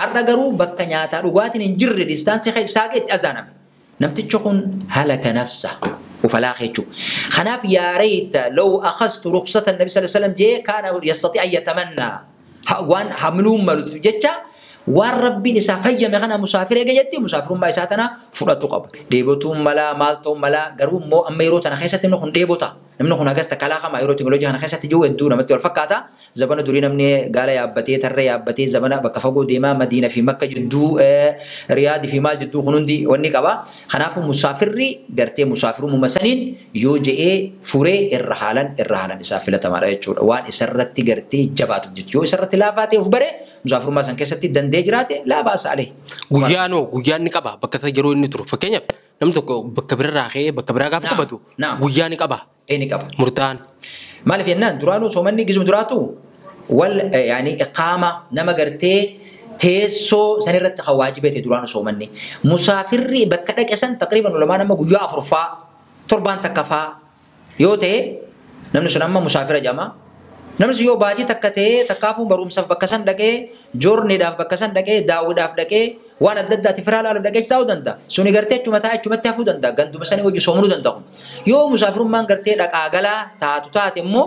ارغرو بكا نياتا لغاتين انجر ديستانسي خي ساقت ازانم نمتجخون هلك نفسه وفلا خيتشو خناف يا ريت لو اخذت رخصة النبي صلى الله عليه وسلم جي كان يستطيع ان يتمنى وان حملون ملوت جتشا waan rabbiin isaa fayyame kana musaafiree gajetti musaafirummaa isaa tana fudhatu qaba deebotuun mala maaltoon mala garuu immoo amma yeroo tana keessatti namni kun deebota namni kun hagas takkalaa kama yeroo teknooloojii kana keessatti jiru hedduu namatti wal fakkaata zabana durii namni gaala yaabbatee tarree yaabbatee zabana bakka fagoo deemaa madiina fi makka jidduu riyaadi fi maal jidduu kun hundi wanni qaba kanaafuu musaafirri gartee musaafirummaa saniin yoo je'ee furee irra haalan isaa filatamaadha jechuudha waan isarratti gartee jabaatu jechuudha yoo isarratti laafaatee of bare musaafirummaa san keessatti ديجراتي لا باس عليه غياني قبا بكتا جرو اني ترو فكينيا نمتو بكبر راخي بكبر غاف قبتو غياني قبا اني قبا مرتان مالي فينان درانو سومني جزم دراتو وال يعني اقامه نما غرتي تيسو سنرت خواجبته درانو سومني مسافري بكدك اسن تقريبا لما نما غيا افرفا تربان تكفا يوتي نمن سنما مسافر جما نمس يو باجي تكته تكافو بروم سف بكسان دكه جورني داف بكسان دكه داود داف دكه وانا ددا تفرال على دكه تاو دندا سوني غرتي چمتا تافو دندا غندو مسني وجو سومرو دندا يو مسافر مان غرتي دكا غلا تاتو تاتمو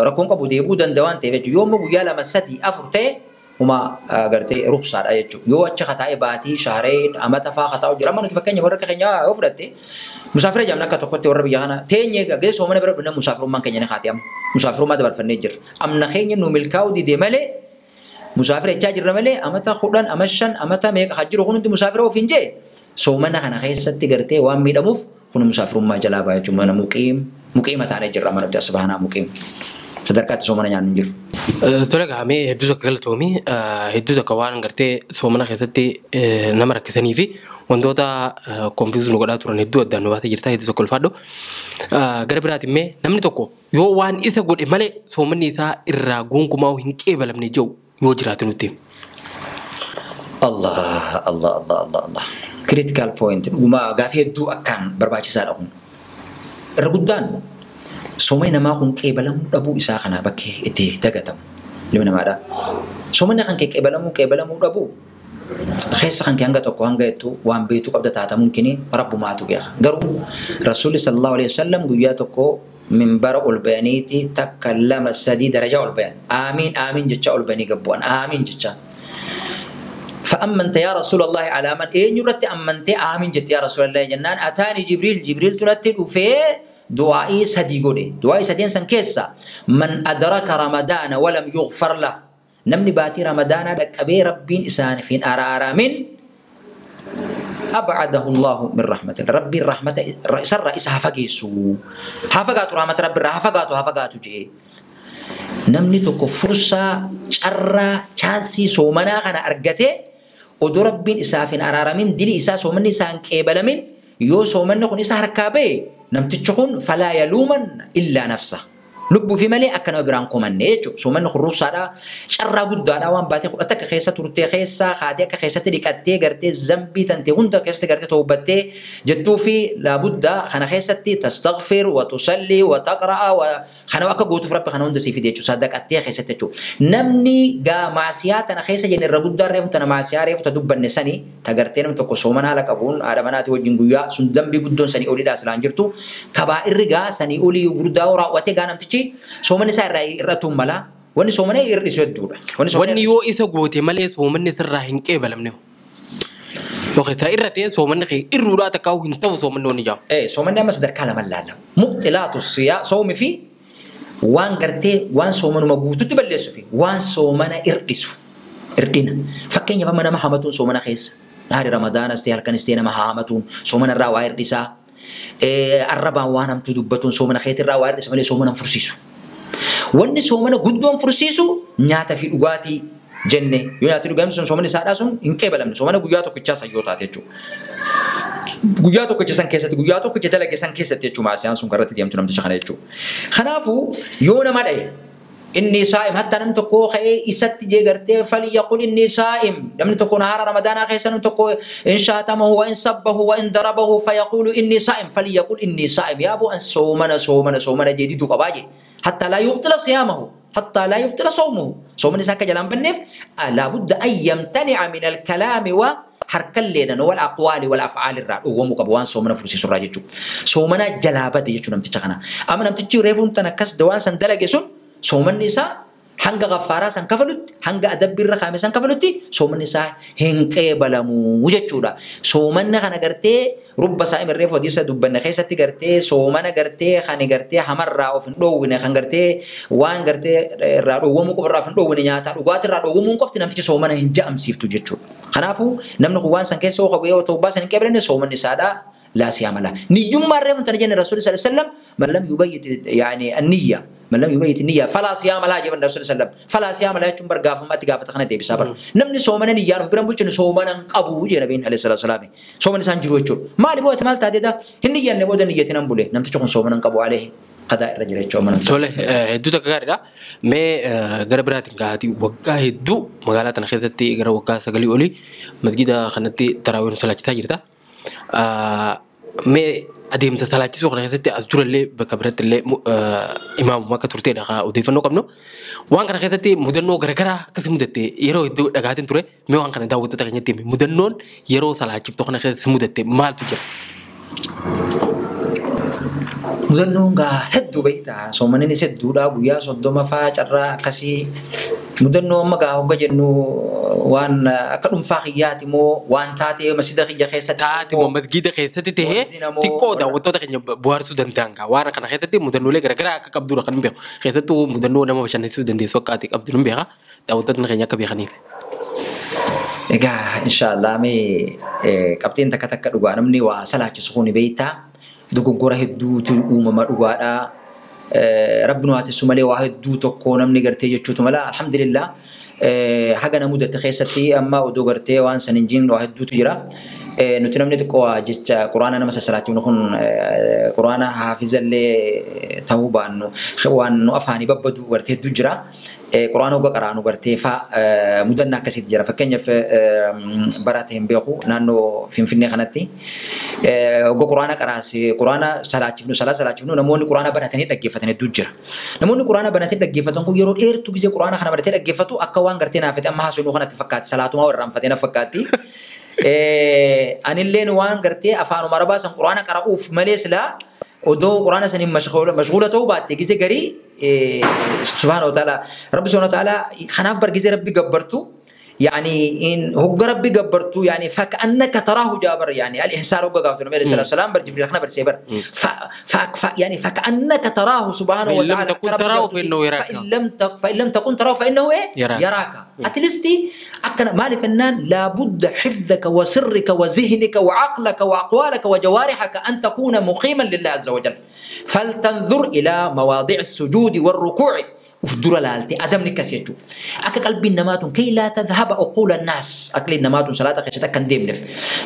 ركون قبو ديبو دندا وان تي يو مو يالا مسدي افرته وما غرتي رخصه ايچو يو اچ خطاي باتي شهرين اما تفا خطاو جرمن تفكني ورك خنيا وفرتي مسافر جامنا كتوكتي ور بيانا تيني غي سومني بر بن مسافر مان كني خاتيام مسافر ما دبر فنيجر امنا خيني نو ملكاو دي ملي مسافر تاجر ملي امتا خدان امشن امتا ميق حجر خون انت مسافر وفنجي سومنا خنا خيستي غرتي وام ميدموف خون مسافر ما جلابا جمنا مقيمه تاع جر من سبحانه مقيم صدركات سومنا ñaan njir tolaga ame heddu sakaltomi heddu sakawan ngarte somana khesatti namar kisani fi wandota confuse nugoda turan heddu addan wata jirta heddu sakol faddo garbirati me namni tokko yo wan isa gode male somani isa irra gonkuma hin qebalamne jew yo jiratu nutti Allah critical point uma gafi heddu akkan barbaachisa dhaqun Raguddan soomana nama kun qeebalamu dhabuu isaa kana bakkee itti dagatamu. Ilmi namaadha. Soomana kan qeebalamu dhabuu. Keessa kan hanga tokko hanga jettu waan beektu qabda taata mungkin rabbumaatu beeka. Garuu Rasuulli sallallahu alaihi wasallam guyyaa tokko minbara ol bayaniiti takka lama sadii darajaa ol bayan. Amiin jecha ol bayanii gabbu'an. Amiin jecha. فأمنت يا رسول الله على من يرتي أمنت آمين جت يا رسول الله جنان أتاني جبريل ترتي وفي دعائي صديقودي دعائي صديقين سنكيسا من أدرك رمضان ولم يغفر له نمني باتي رمضان لك أبي ربين إسان فين أرى من أبعده الله من رحمة ربي الرحمة سر إسا هفقيسو هفقاتو رحمة ربي هفقاتو جي نمني تكو فرصة شرّا چانسي سومنا خانا أرغتي ودو ربين إسا فين أرى من دلي إسا سومني سان كيبل من يو سومن خون إسا هركابي نمتجخون فلا يلومن إلا نفسه لبو في ملي أكنا برانكم النيجو سومن خروص هذا شرّا قدانا وان باتي خلطك خيسة ترتي خيسة خاتيك خيسة تلكتي غرتي زنبي تنتي غندا خيسة غرتي توبتي جدو في لابد خنا خيسة تستغفر وتصلي وتقرأ وخنا وكا قوتو فرب خنا هندسي في ديجو صدق أتي خيسة تجو نمني غا معسيات أنا خيسة جن الرقود ريف تنا معسيات ريف تدب النساني تغرتين متوكو سومن هالك أبون آدماناتي وجنقويا سن زنبي قدون سني أولي داس لانجرتو كبائر رغا سني أولي يغردا وراواتي غانم تجي soomani isaa irratti mala wanni soomani irrisu hedduudha wanni yoo isa goote malee soomanni sirraa hin qeebalamne yookiin irratti soomanni irruudhaa takka hin ta'u soomanni wani jaam soomanni amma sadarkaa lama laala muqtilaatu siyaa soomi fi waan gartee waan soomanuma guututti balleessu fi waan soomana irdina fakkeenyaaf amma nama hamatuun soomana keessa naari ramadaanas ta'e halkanis ta'e nama hamatuun soomana irraa waa irdisaa arrabaan waan hamtuu dubbatuun soomana keetirraa waa irdisa malee soomana fursiisu wanni soomana guddoon fursiisu nyaata fi dhugaatii jenne yoo nyaata dhugaatii sun soomani isaadhaa sun hin qeebalamne soomana guyyaa tokkichaa sayyoo taate jechuudha. Guyyaa tokkicha san keessatti guyyaa tokkicha dalage san keessatti jechuudha maasiyaan sun karratti deemtu namticha kana jechuudha. Kanaafuu yoo nama dhaye inni saa'im hatta namni tokko ka'ee isatti jee gartee falyaqul inni saa'im namni tokko nahaara ramadaanaa keessa namni tokko in shaatamahu wa in sabbahu wa in darabahu fayaqulu inni saa'im falyaqul inni saa'im yaa bu'an soomana jeeditu qabaa jee. حتى لا يبطل صيامه حتى لا يبطل صومه صومني ساكا جلان بنف لابد أن يمتنع من الكلام وحرك الليل والأقوال والأفعال الرأي ومقبوان صومنا فرسي سراجي صومنا جلابة يجو نمتجخنا أما نمتجي ريفون تنكس دوان سندلق يسون صومني سا hanga ghaffara san kafalutti hanga adabbirra khame san kafalutti soomanni isaa hin qeebalamu jechuudha. Soomanni kana gartee rubba saa'im irree fodisa dubbanne keessatti gartee soomana gartee kan gartee hamarraa of hin dhoowwine kan gartee waan gartee irraa dhoowwamuu qofarraa of hin dhoowwine nyaata dhugaatii irraa dhoowwamuun qofti namtichi soomana hin ja'amsiiftu jechuudha. Kanaafuu namni kun waan san keessa yoo qabu yoo ta'u baasan hin qeebalanne soomanni isaadha لا سيام له نيجوم مرة من تنجين الرسول صلى الله عليه وسلم من لم يبيت يعني النية من لم يبيت النية فلا سيام له جبنا الرسول صلى الله عليه وسلم فلا سيام له جم برقاف ما تقاف تخنة تبي صبر نمني سومنا نيجار في برامبول جن سومنا أبو جنبين عليه الصلاة والسلام سومنا سانجرو يجور ما اللي بوت مال تادي ده هني يعني بوت نيجي تنامبوله نمت تكون سومنا أبو عليه قضاء الرجل يجور تقوله هدو تكاري لا ما غربرات كهاتي وقاه هدو مقالات نخيتتي غرا وقاه سقلي أولي مسجد خنتي تراويح صلاة تاجرتا ما أديم تسالات سوق نخيتتي أزور اللي بكبرت اللي إمام ما كترتي لقى أضيف إنه كمنو وان كان نخيتتي مدنو غرقرا كسي مدتي يرو يدو دعاتين ترى ما وان كان داود تتغني تيمي مدنون يرو صلاة شفت خنا نخيتتي مدتي مال تجر مدنون هدو بيتا سومني نسيت دولا بويا صدو ما فاجرا كسي مدنو ما قاعد جنو وان أكلم فاخيات مو وان تاتي مسجد خيجة خيسة تاتي مو مسجد خيسة تيه تكودا وتودا خيجة بوار سودان تانكا وانا كنا خيسة تي مدنو لك رجع كابدورا خن بيخ خيسة تو مدنو نما بشان سودان دي سوكاتي كابدورا بيخا تاودا خيجة كبي خنيف إن شاء الله مي كابتن تكتك دوغانا مني وصلاة سخوني بيتا دوغورا هدو تلوم ما دوغانا ربنا هاتسمالي واحد دو تكون من نجرتي جتشوت ملا الحمد لله حاجة نمودة تخيستي أما ودوغرتي وان سننجين واحد دو تجرا نتنمني تقوى جت قرآن أنا مثلا صلاة نكون قرآن حافظ اللي توبة إنه خوان أفاني ببدو ورتي تجرا قرآن هو قرآن ورتي مدنا كسيت جرا فكان في براتهم بيخو نانو في خناتي هو قرآن قراسي قرآن صلاة شفنو نموني قرآن بناتني لقيفتني تجرا نموني قرآن بناتني لقيفتن كو يرو إير تجزي قرآن خنا بناتني لقيفتو أكوان قرتي نافت أما حسنو خنا تفكات صلاة ما ورم فتنا فكاتي أنا اللي نوان قرتي أفانو مربا سن قرآن قرأوف مليس لا ودو قرآن سن مشغولة توبات تجزي قري سبحانه وتعالى رب سبحانه وتعالى خناف برجزي ربي قبرتو يعني إن هو ربي قبرتو يعني فكأنك تراه جابر يعني الإحسان ربي قبرتو النبي صلى الله عليه وسلم برجبريل خنا برسيبر يعني فكأنك تراه سبحانه وتعالى لم تكن تراه فإنه يراك فإن لم تكن تراه فإنه يراك أتلستي أكن مال فنان لابد حفظك وسرك وذهنك وعقلك وأقوالك وجوارحك أن تكون مقيما لله عز وجل فلتنظر إلى مواضع السجود والركوع ufdura laalte adamni kas jechuudha akka qalbiin namaatuun kay laa tadhhaba uqula naas aqliin namaatuun salaata keessatti akka hin deemneef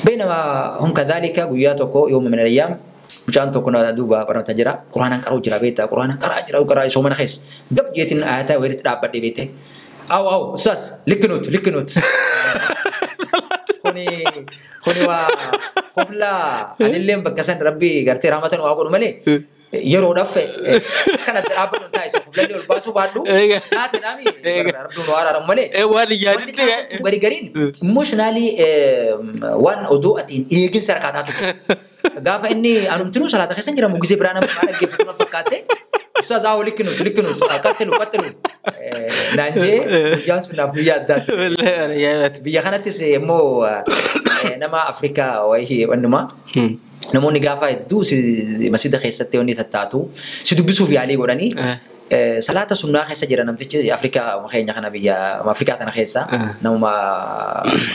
bainama hum kadhalika guyyaa tokko yooma min al-ayyam mucaan tokko na duuba barata jira quraanan qara'u jira beeta quraanan qaraa soomana keessa gab jeetin ayata walitti dhaabbadhe beete aw ustaas likkinut kuni waa qofla anilleen bakka san rabbi gartee rahmatan waa godhu malee yeroo dhafe kana dhaabatu taayisa qofla ol baasu baadhu taate nami rabbi nu araram malee waan yaadite gariin emotionally waan odoo atiin eegin sarkaataatu gaafa inni anumtinu salaata keessan jira mugizee biraana dhaggeeffatu fakkaate ustaas aw likkinut qattilu naanjee guyyaan sunaaf guyyaa addaati biyya kanattis immoo nama Afrikaa wayii wannuma namoonni gaafa hedduu masjida keessatti wanni tattaatu si dubbisuuf yaalii godhanii salaata sunnaa keessa jira namtichi Afrikaa keenya kana biyya Afrikaa tana keessa nama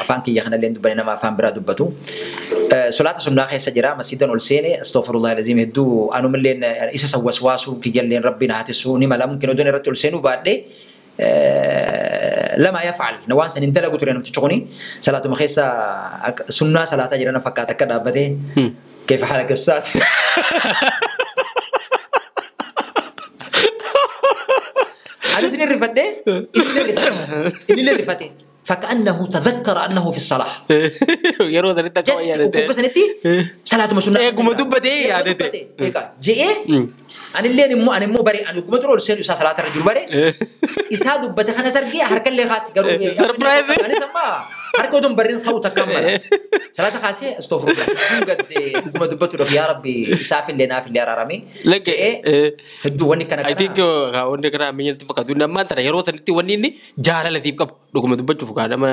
afaan kiyya kana illee dubbane nama afaan biraa dubbatu salaata sunnaa keessa jira masjidan ol seene astaghfirullah alazim hedduu anumilleen isa sawwaswaasu kiyyalleen rabbiin haatisu ni mala mumkin odoon irratti ol seenu baadhee لما يفعل نوان سنين دلقوا ترينا متشقوني صلاة مخيسة سنة صلاة جيرانا فكاتا كده أبدي كيف حالك أستاذ هذا سنين رفته إني رفته فكأنه تذكر أنه في الصلاة يرو ذلك كويس وكوكس نتي صلاة مسنة إيه كم دبته يا دته جئ أنا اللي أنا مو بري أنا كم تقول سير يسا صلاة الرجل بري إسا دبته خنا سرقي هركل اللي خاص قالوا أنا سما هركودهم برين خوتا كمل صلاة خاصة استغفر الله قد كم دبته يا ربي إسافل لنا في اللي رامي لك هدواني كنا I think kawan kena menyerti pakaduna man tara yaro taniti wanini jara lati kap dokumen dubbat fuka nama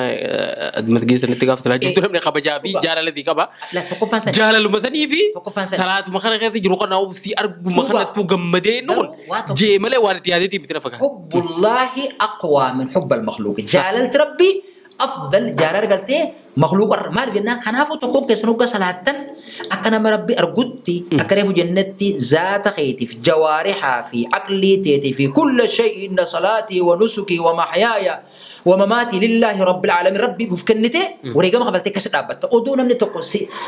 admat gis taniti kap setelah justru mereka bajabi jara lati kap لا تقف فانسان jara lumatani fi تقف فانسان salat makana kaya jurukan au si argu makana tu gammade nun je male warti aditi mitna faka حب الله أقوى من حب المخلوق جلالة ربي أفضل جلالة قلتي مخلوق ما ربنا خنافو تقوم كسنوك صلاة أكنا مربي أرجوتي أكرهه جنتي ذات خيتي في جوارحها في عقلي تيتي في كل شيء إن صلاتي ونسكي ومحياي ومماتي لله رب العالمين ربي بفكنتي وريقا ما قبلتي كسر أبدا أدونا من تقول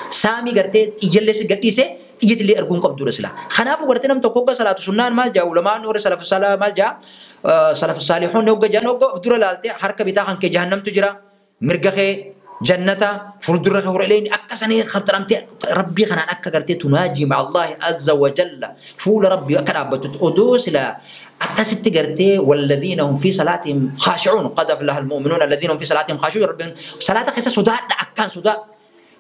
سامي قرتي تجلس قرتي سي تيجي اللي أرجون قبض رسلا خنافو قرتي نم تقول صلاة سنان مال جا ولما نور سلف الصلاة مال جا سلف الصالحون نوجا جا نوجا فدور لالتي حركة بتاعهم كجهنم تجرا مرجخه جنة فردر خورلين أكسني خطرمتي ربي خنا أكرتي تناجي مع الله عز وجل فول ربي أكرابت أدوس لا أكست قرتي والذين هم في صلاتهم خاشعون قد أفلح المؤمنون الذين هم في صلاتهم خاشعون ربي صلاة خيسة صداع أكان صداع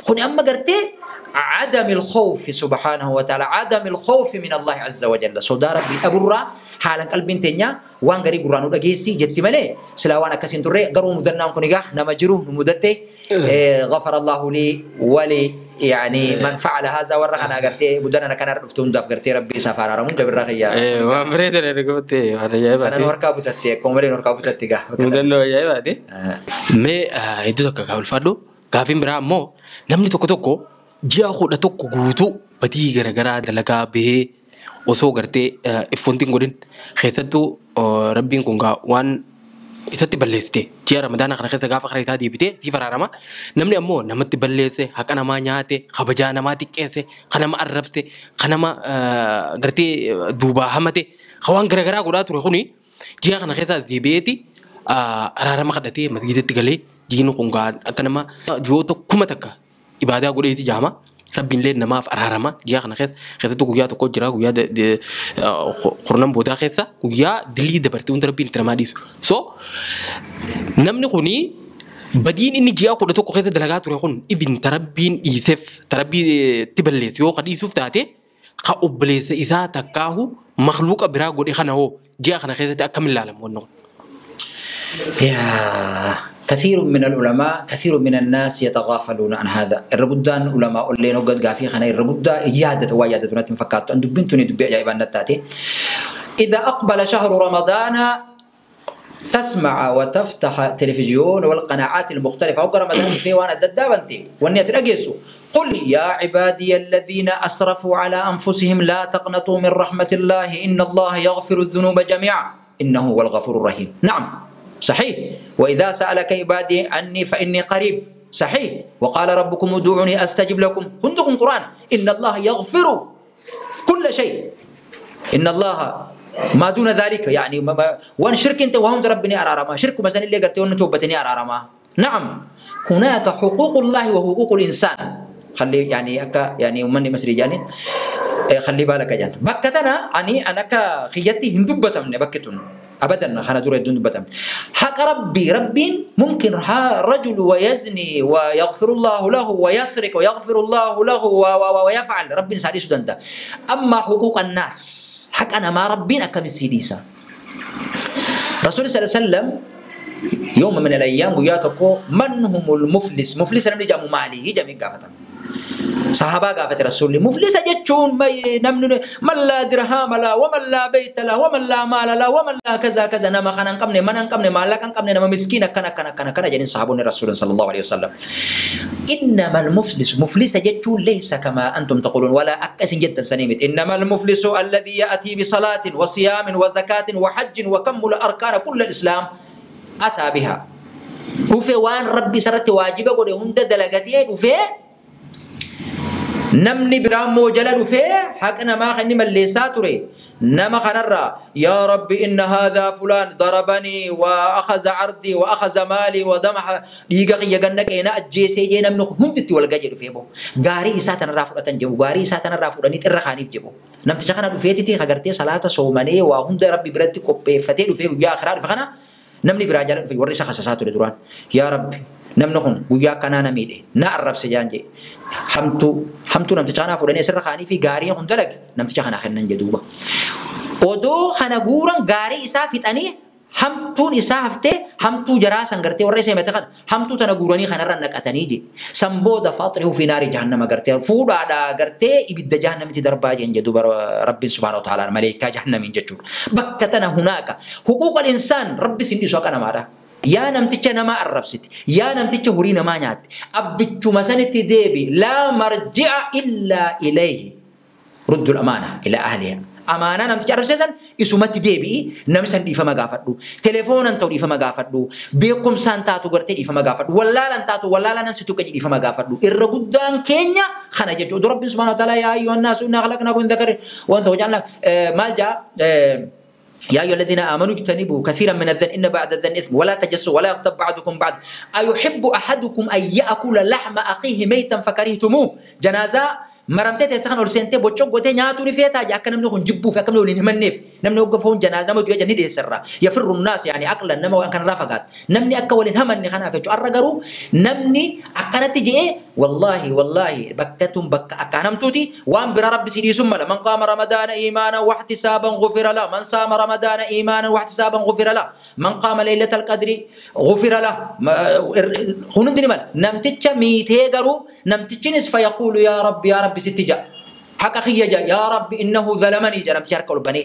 خني أما قرتي عدم الخوف سبحانه وتعالى عدم الخوف من الله عز وجل صداع ربي أبرا حالا قلبي تنيا وان غري قرانو دغيسي جتي ملي سلاوانا كسين تري غرو مدنام كونيغا نمجرو نمدته غفر الله لي ولي يعني من فعل هذا ورخنا غرتي بدنا كان رفتون داف غرتي ربي سفار رمون جبر رخيا ما بريد رغوتي انا جاي انا نوركا بوتتي كومري نوركا بوتتي غا مدنو جاي بادي مي itu kakak Alfado gafin bramo namni tokko ji'a kudha tokko guutuu badii garagaraa dalagaa bahee osoo gartee iffoontiin godhin keessattuu rabbiin kun waan isatti balleessite ji'a ramadaana kana keessa gaafa kareetaa deebite si faraarama namni ammoo namatti balleesse haqa namaa nyaate kabajaa namaa xiqqeesse kan nama arrabse kan nama gartee duubaa hamate waan garaagaraa godhaa ture kuni ji'a kana keessa deebi'eeti araarama kadhatee masgiidatti galee jiin kun akka nama ji'oota kuma takka ibaadaa godheeti jaama. Rabbiin leen namaaf araarama guyyaa kana keessatti guyyaa tokko jira guyyaa qornan boodaa keessa guyyaa dilii dabartee hundi rabbiin itti namaa dhiisu. So namni kuni badiin inni ji'a 11 keessa dalagaa ture kun ibin tarabbiin dhiiseef tarabbiitti balleessu yoo dhiisuuf taate ka obboleessa isaa takkaahu makhluuqa biraa godhe kana hoo ji'a kana keessatti akkamiin ilaalamu wanni kun. كثير من العلماء كثير من الناس يتغافلون عن هذا الرجدان علماء اللي نقد قافي خنا الرجدا إيادة ويادة نتفكرت أن دبنتني دبي عجائب النتاتي إذا أقبل شهر رمضان تسمع وتفتح التلفزيون والقناعات المختلفة أو رمضان في وانا ددابنتي والنية الأجيسو قل يا عبادي الذين أسرفوا على أنفسهم لا تقنطوا من رحمة الله إن الله يغفر الذنوب جميعا إنه هو الغفور الرحيم. نعم صحيح. وإذا سألك عبادي عني فإني قريب صحيح. وقال ربكم ادعوني أستجب لكم عندكم قرآن إن الله يغفر كل شيء إن الله ما دون ذلك يعني وان شرك انت وهم ربني أرارما شرك مثلا اللي قلت وان توبتني أرارما. نعم هناك حقوق الله وحقوق الإنسان خلي يعني يعني ومني مسري جاني خلي بالك جان بكتنا أنا كخيتي هندوبة من بكتون أبدا خنا دور الدنيا بدم حق ربي ممكن رجل ويزني ويغفر الله له ويسرق ويغفر الله له ويفعل ربي سعيد سودانتا. أما حقوق الناس حق أنا ما ربنا كم السيديسا رسول صلى الله عليه وسلم يوم من الأيام وياتكو من هم المفلس مفلس لم يجامو مالي يجامي قافة صحابة قافت رسول مفلسة جتشون نمن من لا درهم لا ومن لا بيت لا ومن لا مال لا ومن لا كذا كذا نما خنا نقمني من نقمني مالك نقمني نما مسكين كنا جنين صحابون الرسول صلى الله عليه وسلم. إنما المفلس مفلسة جتشون ليس كما أنتم تقولون ولا أكس جدا سنيمت. إنما المفلس الذي يأتي بصلاة وصيام وزكاة وحج وكمل أركان كل الإسلام أتى بها وفي وان ربي سرت واجبه قد هند دلقتيه وفي نمني برامو جلال فيه حقنا ما خني مليساتوري نما خنرا يا رب إن هذا فلان ضربني وأخذ عرضي وأخذ مالي ودمح ديغا يغنك إنا أجيسي جينا من هندتي والجاجر فيه بو غاري ساتنا رافو أتنجبو غاري ساتنا رافو أني ترخاني بجبو نم تشخنا دفيتي خغرتي صلاة صوماني وهند ربي برتي كوبي فتي دفيه يا أخرار فخنا نمني براجل في ورثة خصاصات الدوران يا ربي نمنخون ويا كنانا ميدي نعرف سجانجي حمتو نمتشانا فلاني سر خاني في غاري هندلك نمتشانا خنن جدوبا ودو خنا غوران غاري إسافت أني حمتون إسافته حمتو جراسن غرتي ورثة متخن حمتو تنا غوراني خنا رنك أتنيجي سمبودا فاطره في نار جهنم غرتي فودا دا غرتي إبد جهنم تدرباجي جدوبا رب سبحانه وتعالى الملائكة جهنم جتشور بكتنا هناك حقوق الإنسان رب سندي سوكنا ماذا يا نمتيجا نما الربست يا نمتيجا هورينا ما نيات أبتشو مسنة ديبي لا مرجع إلا إليه رد الأمانة إلى أهلها أمانة نمتيجا الربسيسان إسومت ديبي نمسن دي فما غافتو تليفون أنتو دي فما غافتو بيقوم سانتاتو غرتي دي فما غافتو ولا لنتاتو ولا لننسيتو كجي دي فما غافتو إرغدان كينيا خنا جيجو رب سبحانه وتعالى يا أيها الناس إنا خلقناكم من ذكر وأنثى وجعلنا مالجا يا أيها الذين آمنوا اجتنبوا كثيرا من الظن إن بعد الظن إثم ولا تجسوا ولا يغتب بعضكم بعض أيحب أحدكم أن يأكل لحم أخيه ميتا فكرهتموه جنازة مرمتي تسخن ولسنتي بوتشوك وتي نياتو نفيتا جاك نمنو نجبو فكم لو نمنيف نمنو وقفون جنازة نمو جوجا ندي السرة يفر الناس يعني عقلا نمو أن كان رافقات نمني أكول همني خنا فيتشو أرغرو نمني أكنت تجي والله بكتم بك أكنمتوتي وان بر رب سيدي ثم من قام رمضان إيمانا واحتسابا غفر له من صام رمضان إيمانا واحتسابا غفر له من قام ليلة القدر غفر له خنم دني مال نمتيتش ميتي غرو نمتيتش نصف يقول يا رب ستجا حق خيجا يا رب إنه ظلمني جنم تشارك البني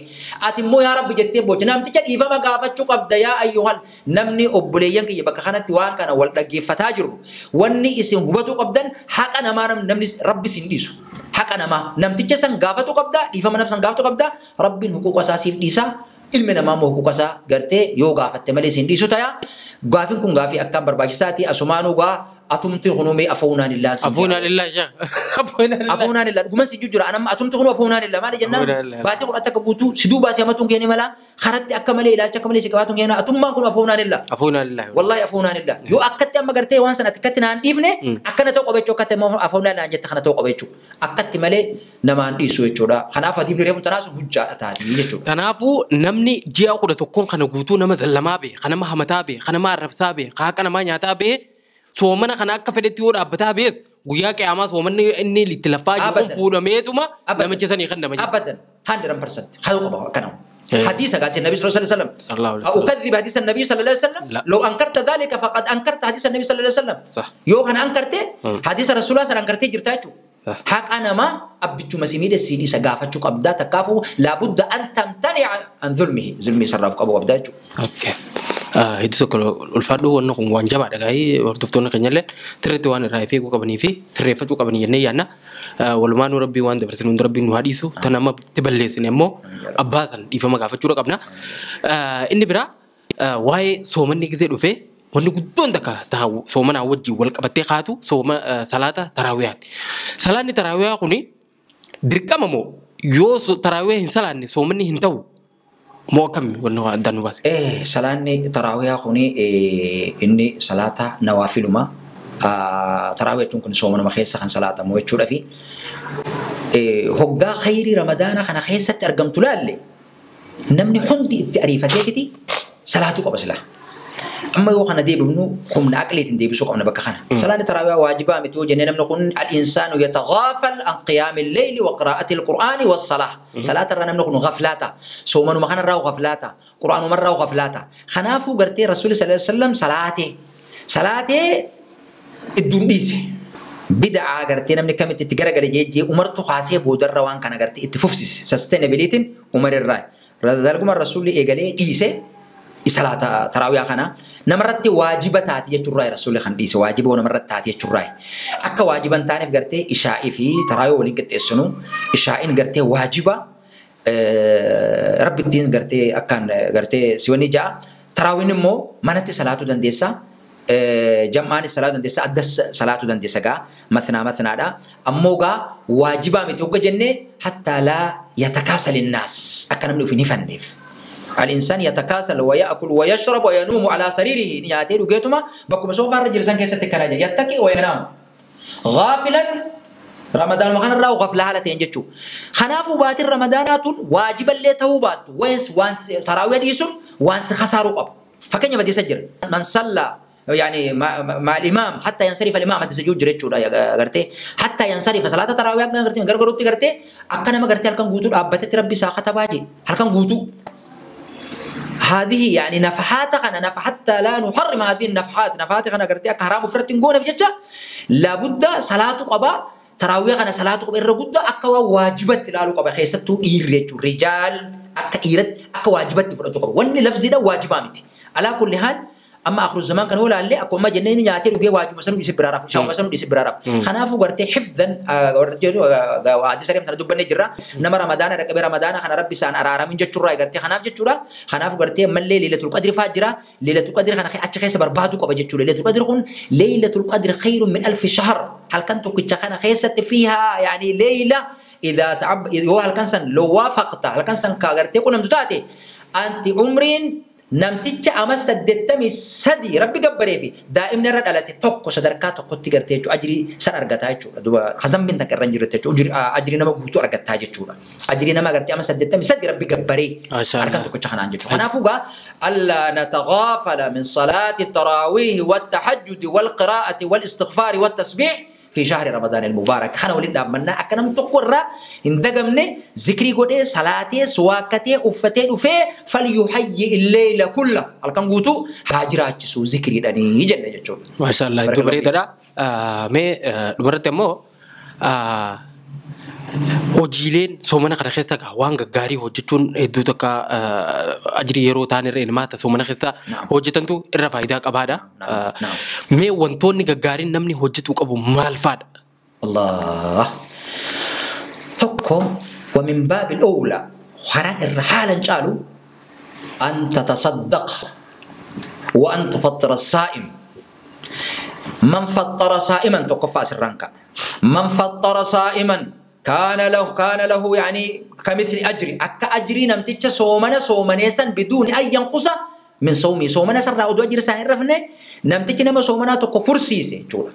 أتمو يا رب جتي بوج نم تجا إذا ما قافت شو قبض يا أيها نمني أبليين كي يبقى خانة وان كان والدقي فتاجر واني اسم هبتو قبضن حق أنا ما نمني رب سنديسو حق أنا ما نم تجا سن قافت قبض إذا ما نفسن قافت قبض رب حقوق أساسي ديسا ilmi namaa immoo hukukasaa gartee yoo gaafatte malee siin dhiisu ta'a. Gaafin kun gaafii akkaan barbaachisaati asumaanuu gaa atumti kunumee afuunaan illaa. Afuunaan illaa jaa. Afuunaan illaa dhuguma si jujjura anamma atumti kunu afuunaan illaa maali jennaan baatee kudhatti akka guutuu siduu baasee hamatuun keenya mala karatti akka malee ilaalcha akka malee si qabaatuun keenya atummaan kun afuunaan illaa. Afuunaan illaa. Wallahi afuunaan illaa yoo akkatti amma gartee waan sana akkatti naan dhiifne akkana ta'u qabachuu akkatti immoo afuunaan naan jette kana ta'u qabachuu akkatti malee namaan dhiisu jechuudha. Kanaaf hadiifni reefu tanaasu hujjaadha taati jechuudha. Kanaafuu namni ji'a 11 kana guutuu nama lamaa bee kan nama hamataa bee kan nama arrabsaa bee kan nama nyaataa bee soomana kana akka fedhetti yoo dhaabbataa bee guyyaa qiyaamaa soomanni inni itti lafaa jiru fuudhameetuma namicha sanii kan nama abadan 100% hayu qaba kanam حديث قالت النبي صلى الله عليه وسلم أكذب حديث النبي صلى الله عليه وسلم لو أنكرت ذلك فقد أنكرت حديث النبي صلى الله عليه وسلم صح يو أنا أنكرته حديث رسول الله صلى الله عليه وسلم أنكرته جرتاجو حق أنا ما أبجو مسيميد السيدي سقافة شوك أبدا تكافو لابد أن تمتنع عن ظلمي صرفك أبو أبداجو أوكي itu kalau ulfadu wana kungwan jaba dagai wartuftuna kenyalen terete wana raifi ku kabani fi serefa ku kabani yanne yana walmanu rabbi wan de bersenun rabbi nu hadisu tanama tiballe sinemo abasan ifama gafa cura kabna inni bira wai soman ni gite dufe wani gudon daka tahu soman awji wal qabate khatu soma salata tarawih salani tarawih kuni dirkamamo yo tarawih salani soman ni hintau موكم ولا دانو بس سلاني تراويح خوني إني صلاة نوافل ما تراويح تكون سومنا مخيسة خن صلاة مو يشوف في هجا خير رمضان خنا خيسة أرقم تلالي نمني حندي التعريفة كتي صلاتك بس لا أما يو خنا دي بنو خم نأكلي تندي بسوق أنا بكخنا سلاني تراويح واجبة متوجه نمني خن الإنسان يتغافل عن قيام الليل وقراءة القرآن والصلاة صلاة الرنا نمني خن غفلاتا سومنا ما خنا راو غفلاتا قرآن مرة وغفلاتا خنافو قرتي رسول صلى الله عليه وسلم صلاته الدنيسي بدعة قرتي نمني كم تتجرى جيجي أمرتو خاصية بودر روان كان قرتي اتفوفسي sustainability أمر الرأي ذلك ما الرسول إيجالي إيسه صلاة تراويح خنا نمرت واجبات هي الرأي رسول خان إيسه واجب ونمرت هي الرأي أك واجبان تاني في قرتي إشاعي في تراويح ولين قرتي السنو إشاعين قرتي واجبة رب الدين قرتي أكان قرتي سواني جاء تراويح نمو منتي صلاة دنديسا جمعاني صلاة دنديسا أدس صلاة دنديسا كا مثنا دا أموغا واجبا متوقع جنة حتى لا يتكاسل الناس أكان منو في نفنف الإنسان يتكاسل ويأكل ويشرب وينوم على سريره نياتي لقيتما بكم سوف الرجل سان كيسة تكراجة يتكي وينام غافلا رمضان مخان الراو غفلها لتنجتشو خنافو باتر رمضانات واجبا لتوبات وانس تراوي ديسون وانس خسارو قب فكان يبدي سجل من صلى يعني مع الإمام حتى ينصرف الإمام حتى سجود جريتشو يا غرتي حتى ينصرف صلاة تراويح غرتي غرغروتي غرتي أكنا ما غرتي هلكن غوتو أبتت ربي ساخة باجي هلكن غوتو هذه يعني نفحات خنا حتى لا نحرم هذه النفحات نفحات خنا غرتي حرام فرتنغون في جچا لابد صلاة قبا تراويح خنا صلاة قبا الرغد أكوا واجبات لالو قبا خيستو إيرجو رجال أكيرت أكوا واجبات فرتو قبا وني لفظ ده واجبامتي على كل حال أما آخر الزمان كانوا لا اللي أكو ما جنين يعطي لقيه واجب مثلاً يصير برارف شو مثلاً يصير برارف خنافو قرتي حفظاً قرتي وعادي سريم تنا دوبني جرا نما رمضان ركب رمضان خنا ربي سان أرارا من جت شراء قرتي خناف جت شراء خنافو قرتي مللي ليلة القدر فاجرة ليلة القدر خنا أشخاص خيس بربادو كبا جت شراء ليلة القدر خن ليلة القدر خير من 1000 شهر هل كنتو كتشخنا خيست فيها يعني ليلة إذا تعب هو هل كان سن لو وافقت هل كان سن كقرتي كنا متتاتي أنت عمرين نمتج أمس الدتمي سدي ربي قبري في دائما نرد على تتوقع صدركات وقت تقرتي أجري سن أرجعتها جو دوا خزم بنتك الرنجرة جو أجري نما بوتو أرجعتها جو أجري نما قرتي أمس الدتمي سدي ربي قبري أركان تكون شخنا عنجو أنا فوقا ألا نتغافل من صلاة التراويح والتحجد والقراءة والاستغفار والتسبيح في شهر رمضان المبارك خنا ولين دامنا أكنم تقرأ إن دعمنا ذكري قدي صلاتي سواكتي أفتي وفي فليحيي الليل كله الكم قوتو حاجرات سو ذكري داني يجن يجون ما شاء الله itu berita me berarti mo hojiileen soomana kana keessa waan gaggaarii hojjechuun hedduu takka ajrii yeroo ta'an irra ilmaata soomana keessa hojjetantu irra faayidaa qabaadha. Mee wantoonni gaggaariin namni hojjetu qabu maal faadha? Allah tokko ومن باب الأولى خران الرحالة جالو أن تتصدق وأن تفطر الصائم. من فطر صائما تقفى سرانك، من فطر صائما كان له يعني كمثل أجري أكا أجري نمتج صومنا بدون أن ينقص من صومي. صومنا سر أدو أجر سائر رفنه نمتج نما صومنا تقو فرسيسي جورا.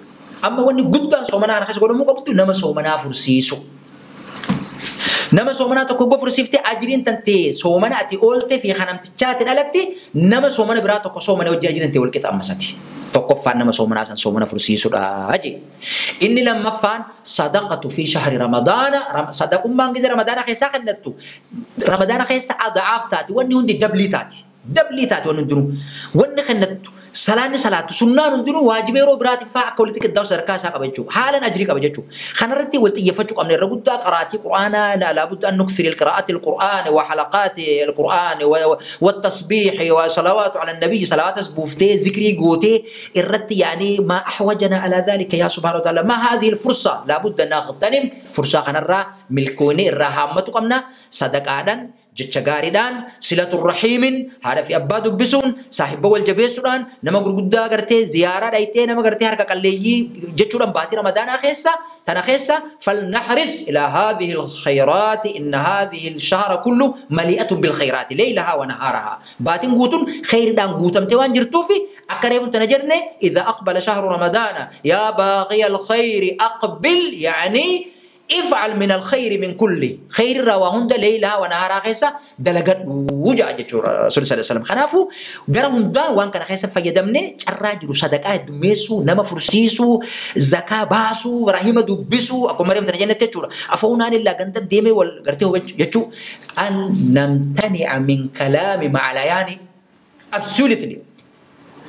أما واني قدان صومنا أنا خسي قولوا مقبطو نما صومنا فرسيسو. نما صومنا تقو فرسيفتي أجرين تنتي صومنا أتي أولتي في خانم تجات الألتي نما صومنا براتو صومنا وجه أجرين تي والكت أمساتي. تقف nama somana san somana fursiisu aji. Inni lammaffaan sadaqatu fi shahri ramadaana. Sadaqummaan giza ramadaana keessa kennattu. Ramadaana keessa ada'aaf taati wanni hundi dablii taati. Dablii taati wanni hundinuu. Wanni kennattu salaanni salaatu sunnaan hundinuu waajibee yeroo biraatiin fa'aa akka walitti qiddaa'u sadarkaa isaa qaba jechuudha. Haalaan ajrii qaba jechuudha. Kanarratti walitti xiyyeeffachuu qabna irra guddaa qaraatii quraanaa laabudda an nukthiri qiraa'ati alqur'aan wa halaqaati alqur'aan wa tasbiih wa salawaatu ala nabiy salawaatas buuftee zikrii gootee irratti yaani ma ahwajana ala dhalika ya subhanahu wa ta'ala ma hadhihi alfursa laabudda naghtanim fursaa kanarraa milkoonii irraa haammatu qabna sadaqaadhaan jecha gaariidhaan silatul rahiimin haadha fi abbaa dubbisuun saahiba wal jabeessuudhaan nama gurguddaa gartee ziyaaraa dhaytee nama gartee harka qalleeyyii jechuudhaan baatii ramadaanaa keessa tana keessa falnahris ila hadhihi alkhayraati inna hadhihi alshahra kullu mali'atun bilkhayraati laylaha wa naharaha. Baatiin guutuun khayriidhaan guutamtee waan jirtuufi akka reefu tana jenne idha aqbala shahru ramadaana yaa baaqiya alkhayri aqbil yaani افعل من الخير من كل خير رواهند ليلها ونهارها خيسا دلقت وجاء جتشور رسول الله صلى الله عليه وسلم خنافو قرهم دا وان كان خيسا فيدمني الراجل صدقاء دميسو نما فرسيسو زكاة باسو رحيمة دبسو أكو مريم تنجنة تجور أفونا لله قندر ديمي والقرتيه يجو أن نمتنع من كلام معلياني absolutely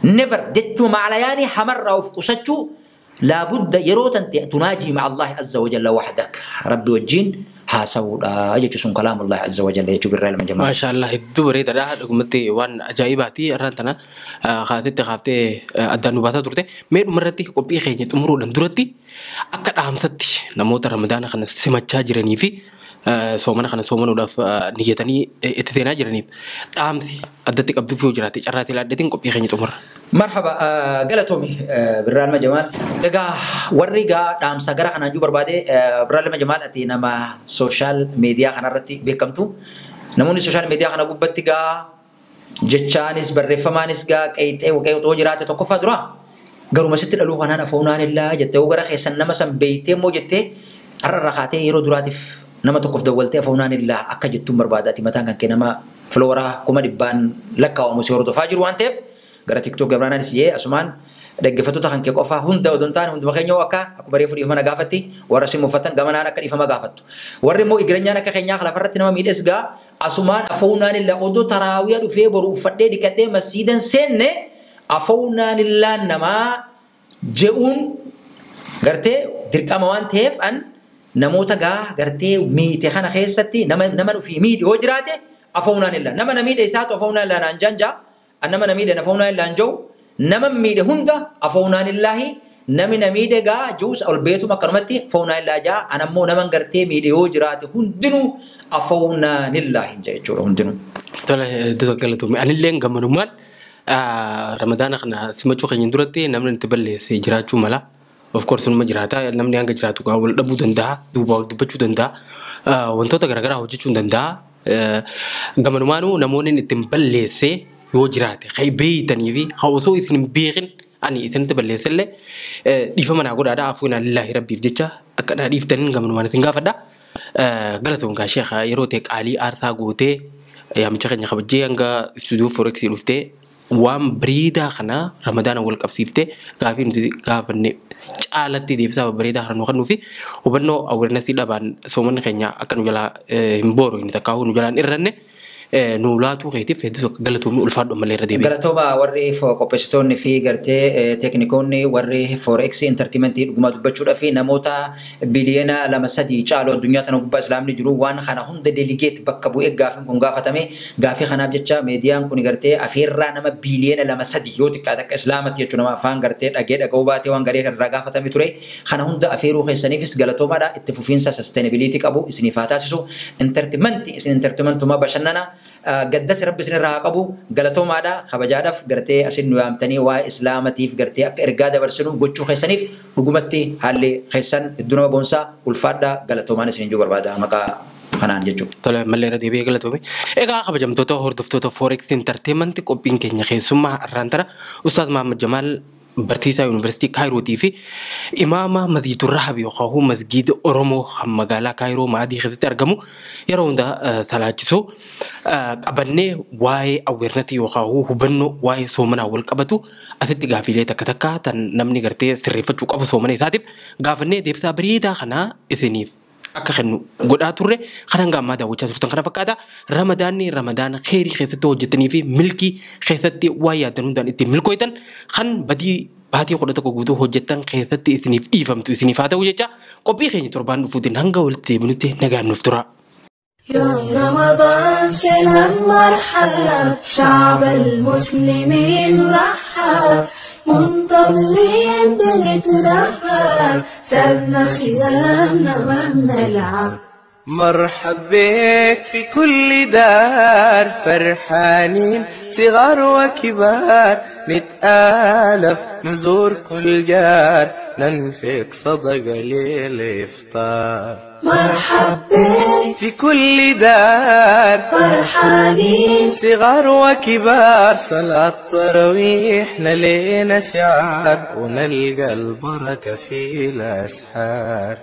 never جتو معلياني حمر أو فقسجو لابد يروتن تناجي مع الله عز وجل وحدك ربي وجين حاسود أجتسون كلام الله عز وجل يجوا بالرأي من جماعة. ما شاء الله الدبرة ده دكمتي وان أجايباتي رانتنا خاتي الدنوبات درته مير مرتي كوبي خيني تمرو دندرتي أكاد أهمستي نموت رمضان خنا سمات جاجرني في soomana kana soomana udaaf niyyatanii itti seenaa jiraniif dhaamsi addatti qabdu fi jiraate carraati laaddatiin qophii keenya xumura. Marhaba galatoomi Birraan Majamaal. Egaa warri gaa dhaamsa gara kanaan jiru barbaade Birraan Majamaal ati nama sooshaal miidiyaa kanarratti beekamtu. Namoonni sooshaal miidiyaa kana gubbatti gaa jechaanis barreeffamaanis gaa qeexoo jiraate tokkoffaa dura garuma sitti dhaluu kanaan afoonaan illaa jettee gara keessan nama san beeytee immoo jettee har'a rakaatee yeroo duraatiif nama tokkoof dawwaltee afoonaan illaa akka jettuun barbaadaati mataan kan kee nama filooraa kuma dhibbaan lakkaa'amu si hordofaa jiru waan ta'eef gara tiktook gabraanaanis jee asumaan dhaggeeffattoota kan kee qofaa hunda odoon taane hunduma keenya akka bareefu dhiifama gaafatti warra simuuffatan gamanaan akka dhiifama gaafattu warri immoo igiranyaan akka keenyaa lafarratti nama miidhes gaa asumaan afoonaan illaa odoo taraawiyaa dhufee boru uffadhee dhiqadhee masiidan seenne afoonaan illaa namaa je'uun gartee dirqama waan ta'eef an namoota gaa gartee miite kana keessatti nama dhufii miidhe yoo jiraate afoonaan illaa nama namiidhe isaatu afoonaan illaa naan janja nama namiidhe afoonaan illaa njoo nama miidhe hunda afoonaan illaahi nami namiidhe gaa juus ol beetuma akkanumatti afoonaan illaa jaa anammoo naman gartee miidhe yoo jiraate hundinuu afoonaan illaahi jechuudha hundinuu. Tola galatoomii anillee gammanumaan ramadaana kana simachuu keenya duratti namni itti balleesse jiraachuu mala. Of course numa jiraata namni hanga jiraatu gaa wal dhabuu danda'a duuba wal dubbachuu danda'a wantoota garaagaraa hojjechuu danda'a gammanumaanuu namoonni ittiin balleesse yoo jiraate kan beeytanii fi kan osoo isin hin beekin ani isinitti balleessellee dhiifama naa godhaadha afuuna lillahi rabbiif jecha akka naa dhiiftaniin gammanumaan isin gaafadha galatoon gaa sheekha yeroo ta'e qaalii aarsaa gootee yaamicha keenya kabajjee hanga istuudiyoo foreksii dhuftee waan bariidaa kana ramadaana wal qabsiiftee gaafii nuti gaafanne caalatti deebisaa bareedaa kana nu kennuu fi hubannoo awarenessii dhabaan soomanni keenya akka nu jalaa hin booru inni takkaa'uu nu jalaan irranne nu laatuu keetiif hedduu galatoomii ulfaadhu malee irra deebiin. Galatooma warri qopheessitoonni fi gartee teeknikoonni warri forex entertainmentii dhugumaa dubbachuudhaa fi namoota biliyeena 2-3 caaloo addunyaa tana gubbaa islaamni jiru waan kana hunda deeligeet bakka bu'ee gaafiin kun gaafatame gaafii kanaaf jecha meediyaan kun gartee afeerraa nama biliyeena 2-3 yoo xiqqaate akka islaamatti jechuun nama afaan gartee dhaga'uu baatee waan garee kanarraa gaafatame ture kana hunda afeeruu keessaniifis galatoomaadha itti fufiinsa sustainability qabu isiniif haa taasisu entertainmentii isin entertainmentuma bashannana قدس ربي سن راقبو غلطو مادا خبجادف غرتي اسن نوامتني وا اسلامتيف غرتي اك ارغاده برسنو غچو خيسنيف حكومتي حالي خيسن الدنيا بونسا والفادا غلطو مان سنجو بربادا مكا خنان جچو طلع مليرا دي بي غلطومي ايغا خبجمتوتا هوردفتوتا فوركس انترتينمنت قوبين كينيا خيسوما رانترا استاذ محمد جمال برتيسا يونيفرسيتي كايرو تي في امام مسجد الرحب يوخو مسجد اورومو مغالا كايرو مادي خدت ارغمو يروندا سلاجسو قبني واي اويرنتي يوخو هبنو واي سومنا والقبتو اسيت غافيلي تكتكا تن نمني غرتي سريفچو قبو سومني ساتيف غافني ديبسا بريدا خنا اسنيف akka kennu godhaa turre kanan gammada wajjaa turtan kana fakkaata ramadaan khairii keessatti hojjetanii fi milkii keessatti waa yaadanuudhaan itti milkooytan kan badii baatii 11 guutuu hojjetan keessatti isiniif dhiifamtu isiniif haa ta'u jecha qophii keenya torbaan dhufuutiin hanga walitti deebinutti nagaan nuuf tura. يا رمضان سلام مرحب شعب المسلمين رحب منتظرين بنترحب سابنا صيامنا ما بنلعب مرحب بك في كل دار فرحانين صغار وكبار نتآلف نزور كل جار ننفق صدقة للإفطار مرحب بك في كل دار فرحانين صغار وكبار صلاة تراويح لينا شعار ونلقى البركة في الأسحار